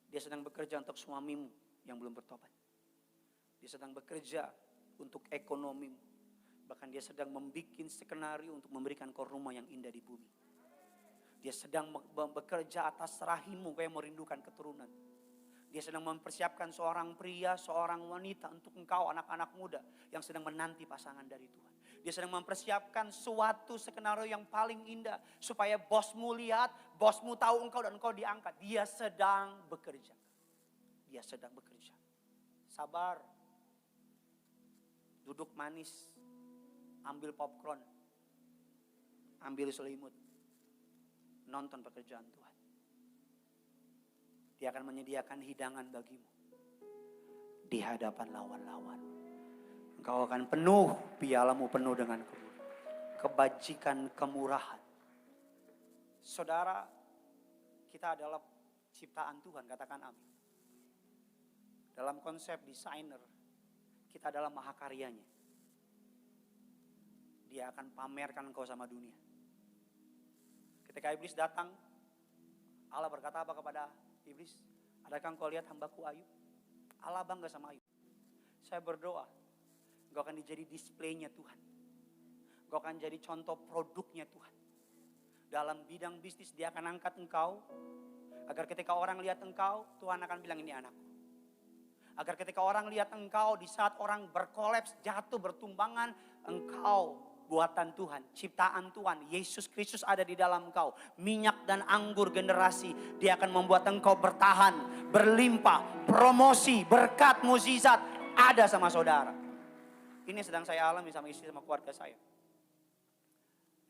dia sedang bekerja untuk suamimu yang belum bertobat. Dia sedang bekerja untuk ekonomimu. Bahkan dia sedang membuat skenario untuk memberikan kau rumah yang indah di bumi. Dia sedang bekerja atas rahimmu kau yang merindukan keturunan. Dia sedang mempersiapkan seorang pria, seorang wanita untuk engkau anak-anak muda yang sedang menanti pasangan dari Tuhan. Dia sedang mempersiapkan suatu skenario yang paling indah supaya bosmu lihat, bosmu tahu engkau dan engkau diangkat. Dia sedang bekerja. Dia sedang bekerja. Sabar. Duduk manis. Ambil popcorn. Ambil selimut. Nonton pekerjaan Tuhan. Dia akan menyediakan hidangan bagimu. Di hadapan lawan-lawan. Engkau akan penuh, pialamu penuh dengan kebajikan, kemurahan. Saudara, kita adalah ciptaan Tuhan, katakan amin. Dalam konsep desainer, kita adalah mahakaryanya. Dia akan pamerkan engkau sama dunia. Ketika iblis datang, Allah berkata apa kepada iblis? Adakah engkau lihat hambaku Ayub? Allah bangga sama Ayub. Saya berdoa, Engkau akan jadi displaynya Tuhan. Engkau akan jadi contoh produknya Tuhan. Dalam bidang bisnis dia akan angkat engkau. Agar ketika orang lihat engkau, Tuhan akan bilang ini anakku. Agar ketika orang lihat engkau, di saat orang berkolaps, jatuh, bertumbangan, engkau buatan Tuhan, ciptaan Tuhan, Yesus Kristus ada di dalam engkau. Minyak dan anggur generasi, dia akan membuat engkau bertahan, berlimpah, promosi, berkat, mukjizat ada sama saudara. Ini sedang saya alami sama istri, sama keluarga saya.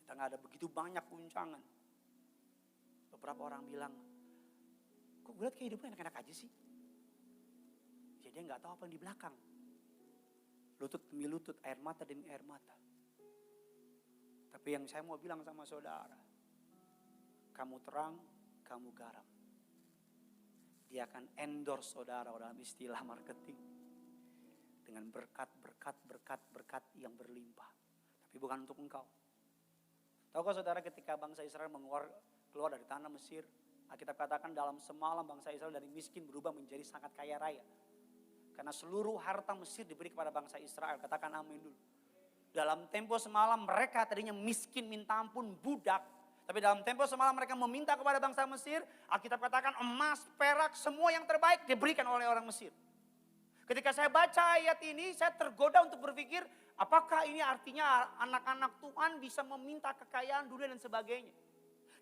Kita nggak ada begitu banyak guncangan. Beberapa orang bilang, kok gue lihat kayak hidupnya enak-enak aja sih. Jadi dia nggak tahu apa yang di belakang. Lutut demi lutut, air mata demi air mata. Tapi yang saya mau bilang sama saudara, kamu terang, kamu garam. Dia akan endorse saudara dalam istilah marketing. Dengan berkat yang berlimpah. Tapi bukan untuk engkau. Tahukah saudara ketika bangsa Israel keluar dari tanah Mesir, Alkitab katakan dalam semalam bangsa Israel dari miskin berubah menjadi sangat kaya raya. Karena seluruh harta Mesir diberi kepada bangsa Israel. Katakan amin dulu. Dalam tempo semalam mereka tadinya miskin minta ampun, budak. Tapi dalam tempo semalam mereka meminta kepada bangsa Mesir. Alkitab katakan emas, perak, semua yang terbaik diberikan oleh orang Mesir. Ketika saya baca ayat ini, saya tergoda untuk berpikir, apakah ini artinya anak-anak Tuhan bisa meminta kekayaan dunia dan sebagainya.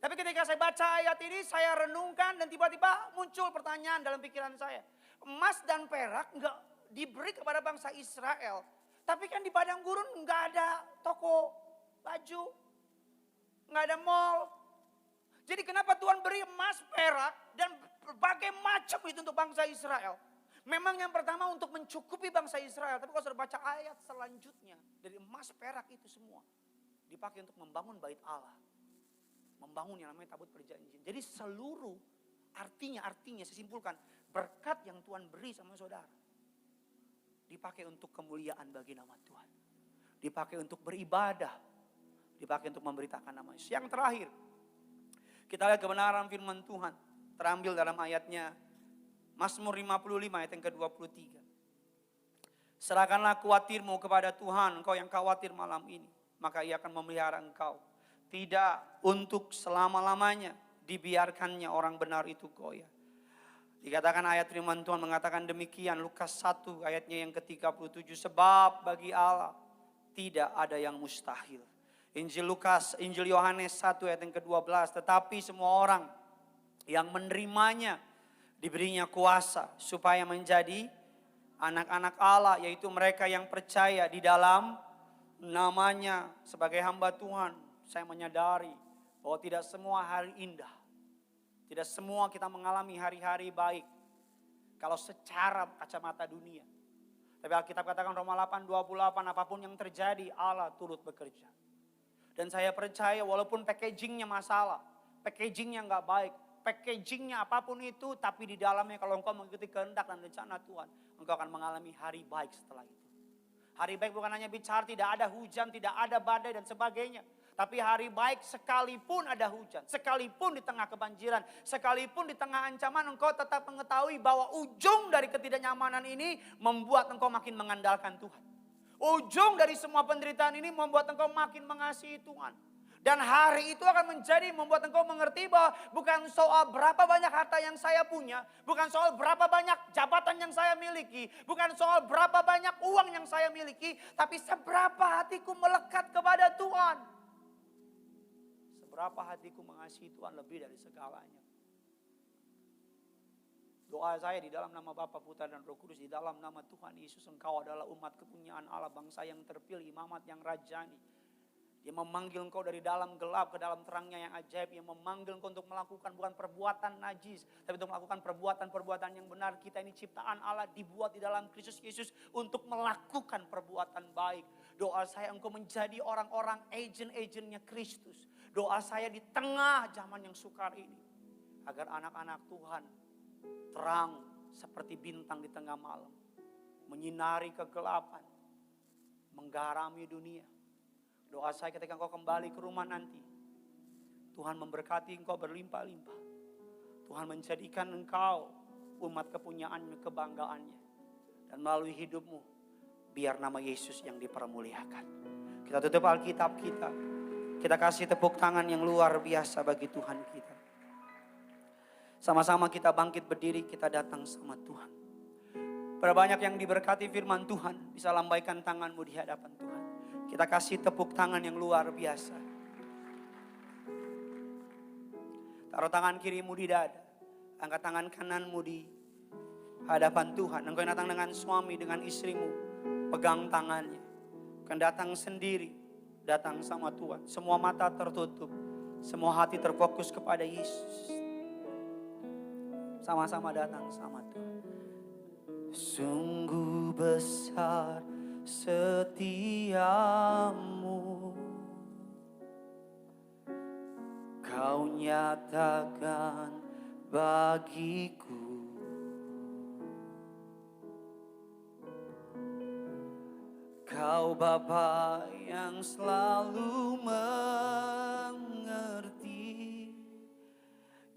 Tapi ketika saya baca ayat ini, saya renungkan dan tiba-tiba muncul pertanyaan dalam pikiran saya. Emas dan perak enggak diberi kepada bangsa Israel. Tapi kan di padang gurun enggak ada toko baju, enggak ada mall. Jadi kenapa Tuhan beri emas, perak, dan berbagai macam itu untuk bangsa Israel? Memang yang pertama untuk mencukupi bangsa Israel. Tapi kalau sudah baca ayat selanjutnya. Dari emas, perak itu semua dipakai untuk membangun bait Allah. Membangun yang namanya tabut perjanjian. Jadi seluruh artinya saya simpulkan. Berkat yang Tuhan beri sama saudara. Dipakai untuk kemuliaan bagi nama Tuhan. Dipakai untuk beribadah. Dipakai untuk memberitakan nama Yesus. Yang terakhir. Kita lihat kebenaran firman Tuhan. Terambil dalam ayatnya Mazmur 55 ayat yang ke-23. Serahkanlah khawatirmu kepada Tuhan, engkau yang khawatir malam ini. Maka ia akan memelihara engkau. Tidak untuk selama-lamanya dibiarkannya orang benar itu goyah. Dikatakan ayat firman Tuhan mengatakan demikian. Lukas 1 ayatnya yang ke-37. Sebab bagi Allah tidak ada yang mustahil. Injil Yohanes 1 ayat yang ke-12. Tetapi semua orang yang menerimanya diberinya kuasa supaya menjadi anak-anak Allah, yaitu mereka yang percaya di dalam namanya sebagai hamba Tuhan. Saya menyadari bahwa tidak semua hari indah. Tidak semua kita mengalami hari-hari baik. Kalau secara kacamata dunia. Tapi Alkitab katakan Roma 8:28, apapun yang terjadi Allah turut bekerja. Dan saya percaya walaupun packagingnya masalah, packagingnya nggak baik, packagingnya apapun itu, tapi di dalamnya kalau engkau mengikuti kehendak dan rencana Tuhan, engkau akan mengalami hari baik setelah itu. Hari baik bukan hanya bicara tidak ada hujan, tidak ada badai dan sebagainya. Tapi hari baik sekalipun ada hujan, sekalipun di tengah kebanjiran, sekalipun di tengah ancaman, engkau tetap mengetahui bahwa ujung dari ketidaknyamanan ini membuat engkau makin mengandalkan Tuhan. Ujung dari semua penderitaan ini membuat engkau makin mengasihi Tuhan. Dan hari itu akan menjadi membuat engkau mengerti bahwa bukan soal berapa banyak harta yang saya punya. Bukan soal berapa banyak jabatan yang saya miliki. Bukan soal berapa banyak uang yang saya miliki. Tapi seberapa hatiku melekat kepada Tuhan. Seberapa hatiku mengasihi Tuhan lebih dari segalanya. Doa saya di dalam nama Bapa, Putra dan Roh Kudus. Di dalam nama Tuhan Yesus, engkau adalah umat kepunyaan Allah. Bangsa yang terpilih, imamat yang rajani. Dia memanggil engkau dari dalam gelap ke dalam terangnya yang ajaib. Dia memanggil engkau untuk melakukan bukan perbuatan najis, tapi untuk melakukan perbuatan-perbuatan yang benar. Kita ini ciptaan Allah, dibuat di dalam Kristus Yesus untuk melakukan perbuatan baik. Doa saya engkau menjadi orang-orang agent-agentnya Kristus. Doa saya di tengah zaman yang sukar ini, agar anak-anak Tuhan terang seperti bintang di tengah malam, menyinari kegelapan, menggarami dunia. Doa saya ketika engkau kembali ke rumah nanti, Tuhan memberkati engkau berlimpah-limpah. Tuhan menjadikan engkau umat kepunyaannya, kebanggaannya. Dan melalui hidupmu, biar nama Yesus yang dipermuliakan. Kita tutup Alkitab kita. Kita kasih tepuk tangan yang luar biasa bagi Tuhan kita. Sama-sama kita bangkit berdiri, kita datang sama Tuhan. Pada banyak yang diberkati firman Tuhan, bisa lambaikan tanganmu di hadapan Tuhan. Kita kasih tepuk tangan yang luar biasa. Taruh tangan kirimu di dada, angkat tangan kananmu di hadapan Tuhan. Engkau yang datang dengan suami, dengan istrimu, pegang tangannya. Akan datang sendiri, datang sama Tuhan. Semua mata tertutup, semua hati terfokus kepada Yesus. Sama-sama datang sama Tuhan. Sungguh besar setiamu, Kau nyatakan bagiku. Kau Bapa yang selalu mengerti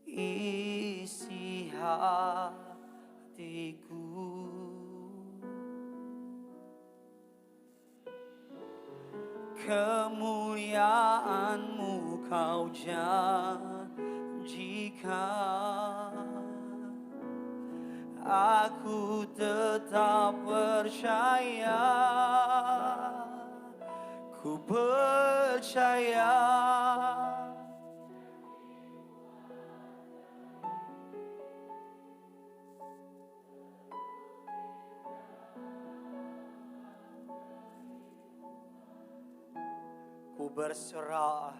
isi hatiku. Kemuliaan-Mu Kau janjikan, aku tetap percaya, ku percaya. Ku berserah.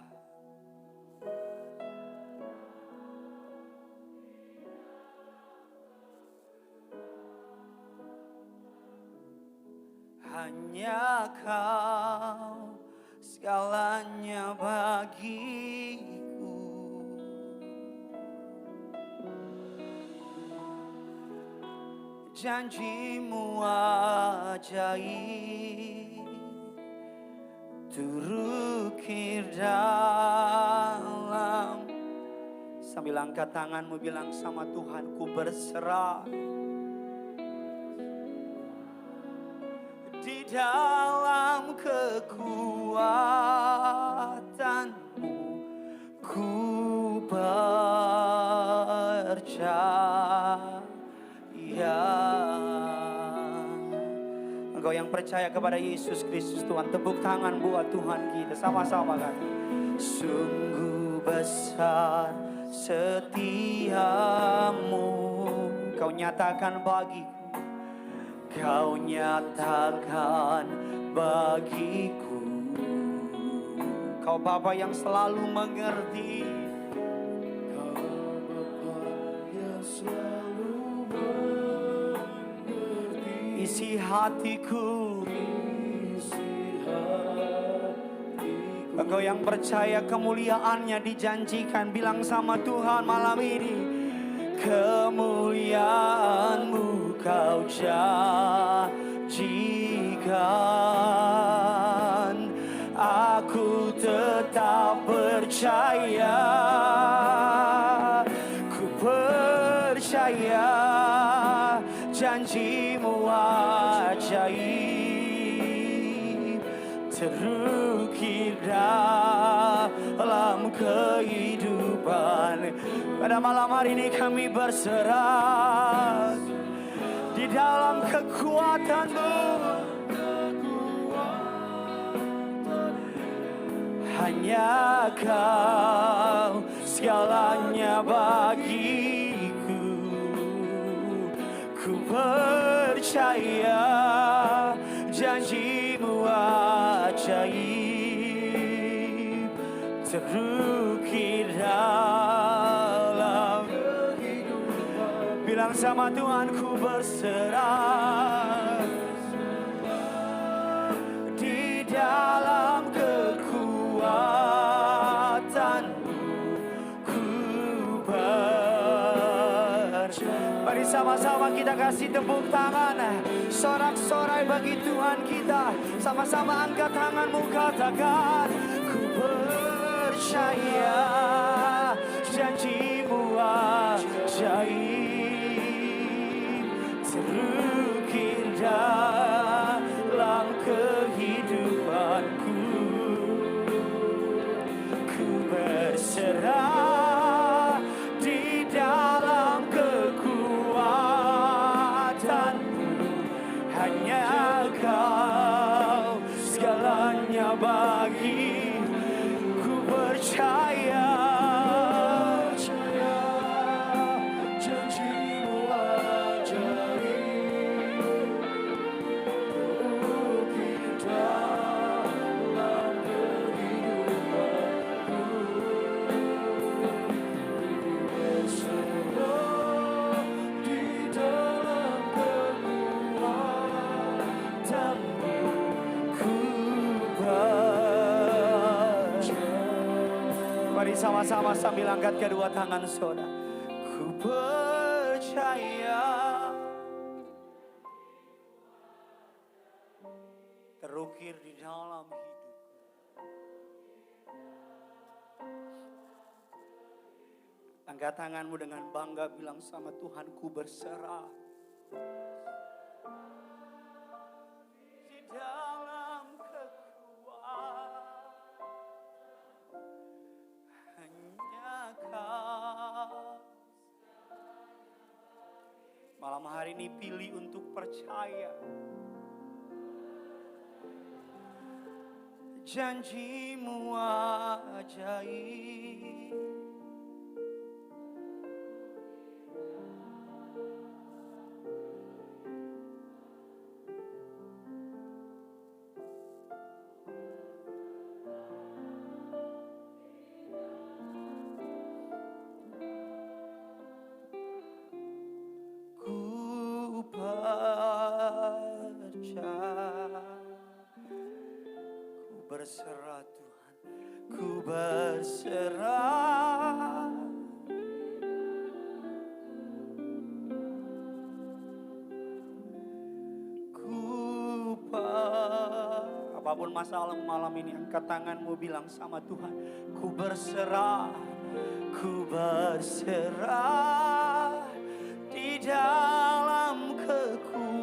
Hanya Kau segalanya bagiku. Janji-Mu ajaib, terukir dalam. Sambil angkat tanganmu bilang sama Tuhan, ku berserah. Di dalam kekuatan-Mu ku percaya. Engkau yang percaya kepada Yesus Kristus, Tuhan, tepuk tangan buat Tuhan kita sama-sama kan. Sungguh besar setiamu, Kau nyatakan bagiku. Kau nyatakan bagiku. Kau Bapa yang selalu mengerti. Kau Bapa yang selalu mengerti Isi hatiku. Engkau yang percaya kemuliaan-Nya dijanjikan, bilang sama Tuhan malam ini. Kemuliaan-Mu Kau janjikan, aku tetap percaya, ku percaya. Janji-Mu ajaib, terukir dalam kehidupan. Pada malam hari ini kami berserah di dalam kekuatan-Mu. Hanya Kau segalanya bagiku. Ku percaya janji-Mu ajaib, terukir dalam kehidupan. Bilang sama Tuhan, ku berserah di dalam kekuatan-Mu ku percaya. Mari sama-sama kita kasih tepuk tangan, sorak-sorai bagi Tuhan kita. Sama-sama angkat tanganmu, katakan, ku percaya janji-Mu ajaib, terukir dalam sama-sama sambil angkat kedua tangan saudara. Ku percaya terukir di dalam hidup. Angkat tanganmu dengan bangga bilang sama Tuhan, ku berserah. Di dalam kekuatan hanya Kau. Malam hari ini pilih untuk percaya. Janjimu ajaib. Ku percaya, ku berserah Tuhan, ku berserah. Apapun masalah malam ini, angkat tanganmu bilang sama Tuhan, ku berserah, ku berserah di dalam kekuatan-Mu.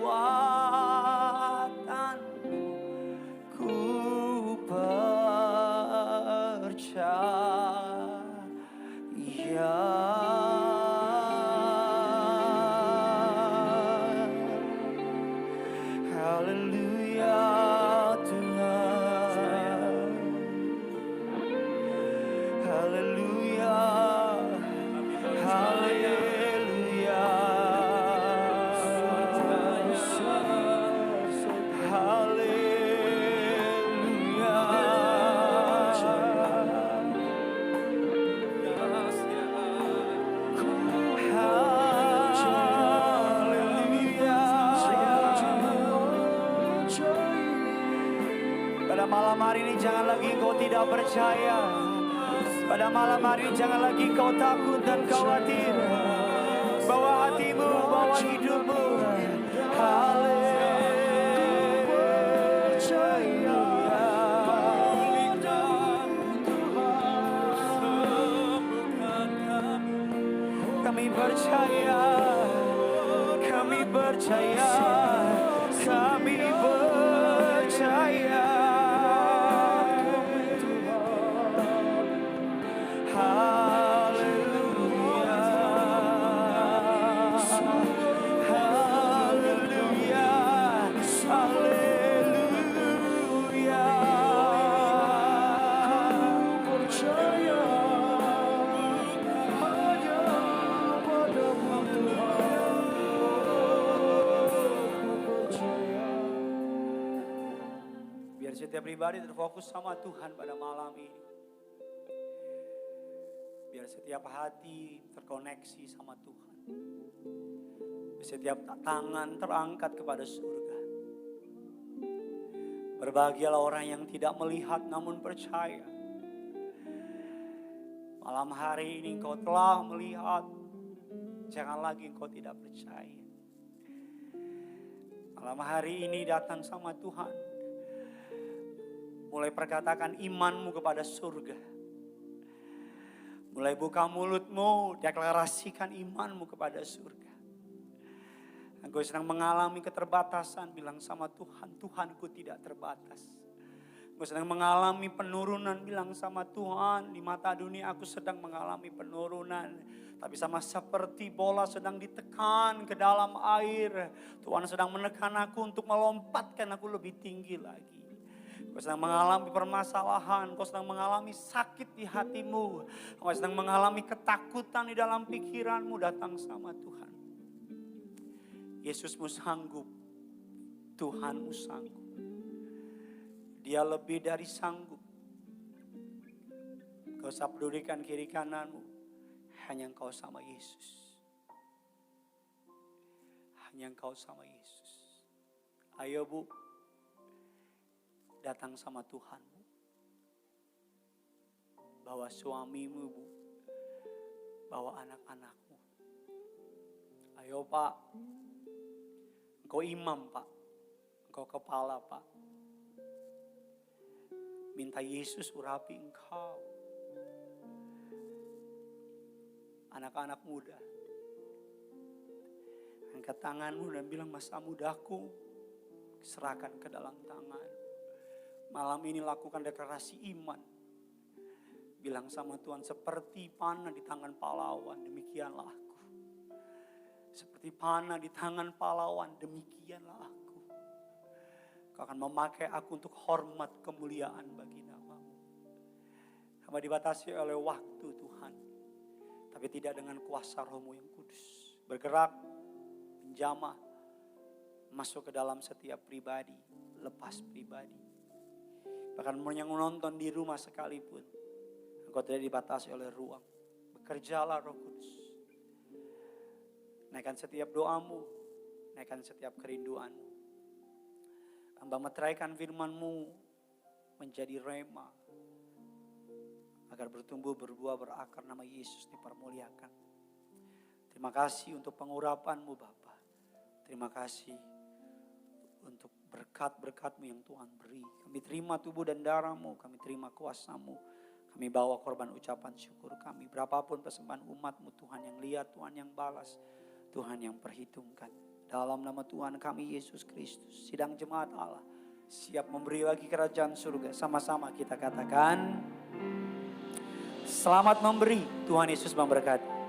Ku percaya. Haleluya Tuhan. Haleluya. Haleluya. Pada malam hari ini jangan lagi kau tidak percaya. Pada malam hari ini jangan lagi kau takut dan khawatir. Bawa hatimu, bawa hidupmu. Kami percaya, kami percaya, kami percaya. Haleluya, haleluya, haleluya. Percaya hanya padamu Tuhan. Biar setiap pribadi terfokus sama Tuhan pada malam ini. Biar setiap hati terkoneksi sama Tuhan. Setiap tangan terangkat kepada surga. Berbahagialah orang yang tidak melihat namun percaya. Malam hari ini engkau telah melihat. Jangan lagi engkau tidak percaya. Malam hari ini datang sama Tuhan. Mulai perkatakan imanmu kepada surga. Mulai buka mulutmu, deklarasikan imanmu kepada surga. Engkau sedang mengalami keterbatasan, bilang sama Tuhan, Tuhanku tidak terbatas. Engkau sedang mengalami penurunan, bilang sama Tuhan, di mata dunia aku sedang mengalami penurunan. Tapi sama seperti bola sedang ditekan ke dalam air, Tuhan sedang menekan aku untuk melompatkan aku lebih tinggi lagi. Kau sedang mengalami permasalahan, kau sedang mengalami sakit di hatimu, kau sedang mengalami ketakutan di dalam pikiranmu, datang sama Tuhan. Yesusmu sanggup, Tuhanmu sanggup. Dia lebih dari sanggup. Kau usah pedulikan kiri kananmu, hanya engkau sama Yesus. Hanya engkau sama Yesus. Ayo Bu. Datang sama Tuhanmu. bawa suamimu Bu, bawa anak-anakmu. Ayo Pak, Engkau imam Pak, Engkau kepala Pak. Minta Yesus urapi Engkau. Anak-anak muda, angkat tanganmu dan bilang, masa mudaku serahkan ke dalam tangan. Malam ini lakukan deklarasi iman. Bilang sama Tuhan, seperti panah di tangan pahlawan, demikianlah aku. Seperti panah di tangan pahlawan, demikianlah aku. Kau akan memakai aku untuk hormat kemuliaan bagi nama-Mu. Hamba dibatasi oleh waktu Tuhan, tapi tidak dengan kuasa Roh-Mu yang kudus. Bergerak, menjamah, masuk ke dalam setiap pribadi, lepas pribadi. Bahkan yang menonton di rumah sekalipun, engkau tidak dibatasi oleh ruang. Bekerjalah Roh Kudus. Naikkan setiap doamu, naikkan setiap kerinduanmu. Hamba meteraikan firman-Mu menjadi rema, agar bertumbuh, berbuah, berakar, nama Yesus dipermuliakan. Terima kasih untuk pengurapan-Mu Bapa. Terima kasih untuk berkat-berkat-Mu yang Tuhan beri. Kami terima tubuh dan darah-Mu, kami terima kuasa-Mu. Kami bawa korban ucapan syukur kami. Berapapun persembahan umat-Mu Tuhan yang lihat, Tuhan yang balas, Tuhan yang perhitungkan. Dalam nama Tuhan kami Yesus Kristus, sidang jemaat Allah siap memberi bagi kerajaan surga. Sama-sama kita katakan, selamat memberi, Tuhan Yesus memberkati.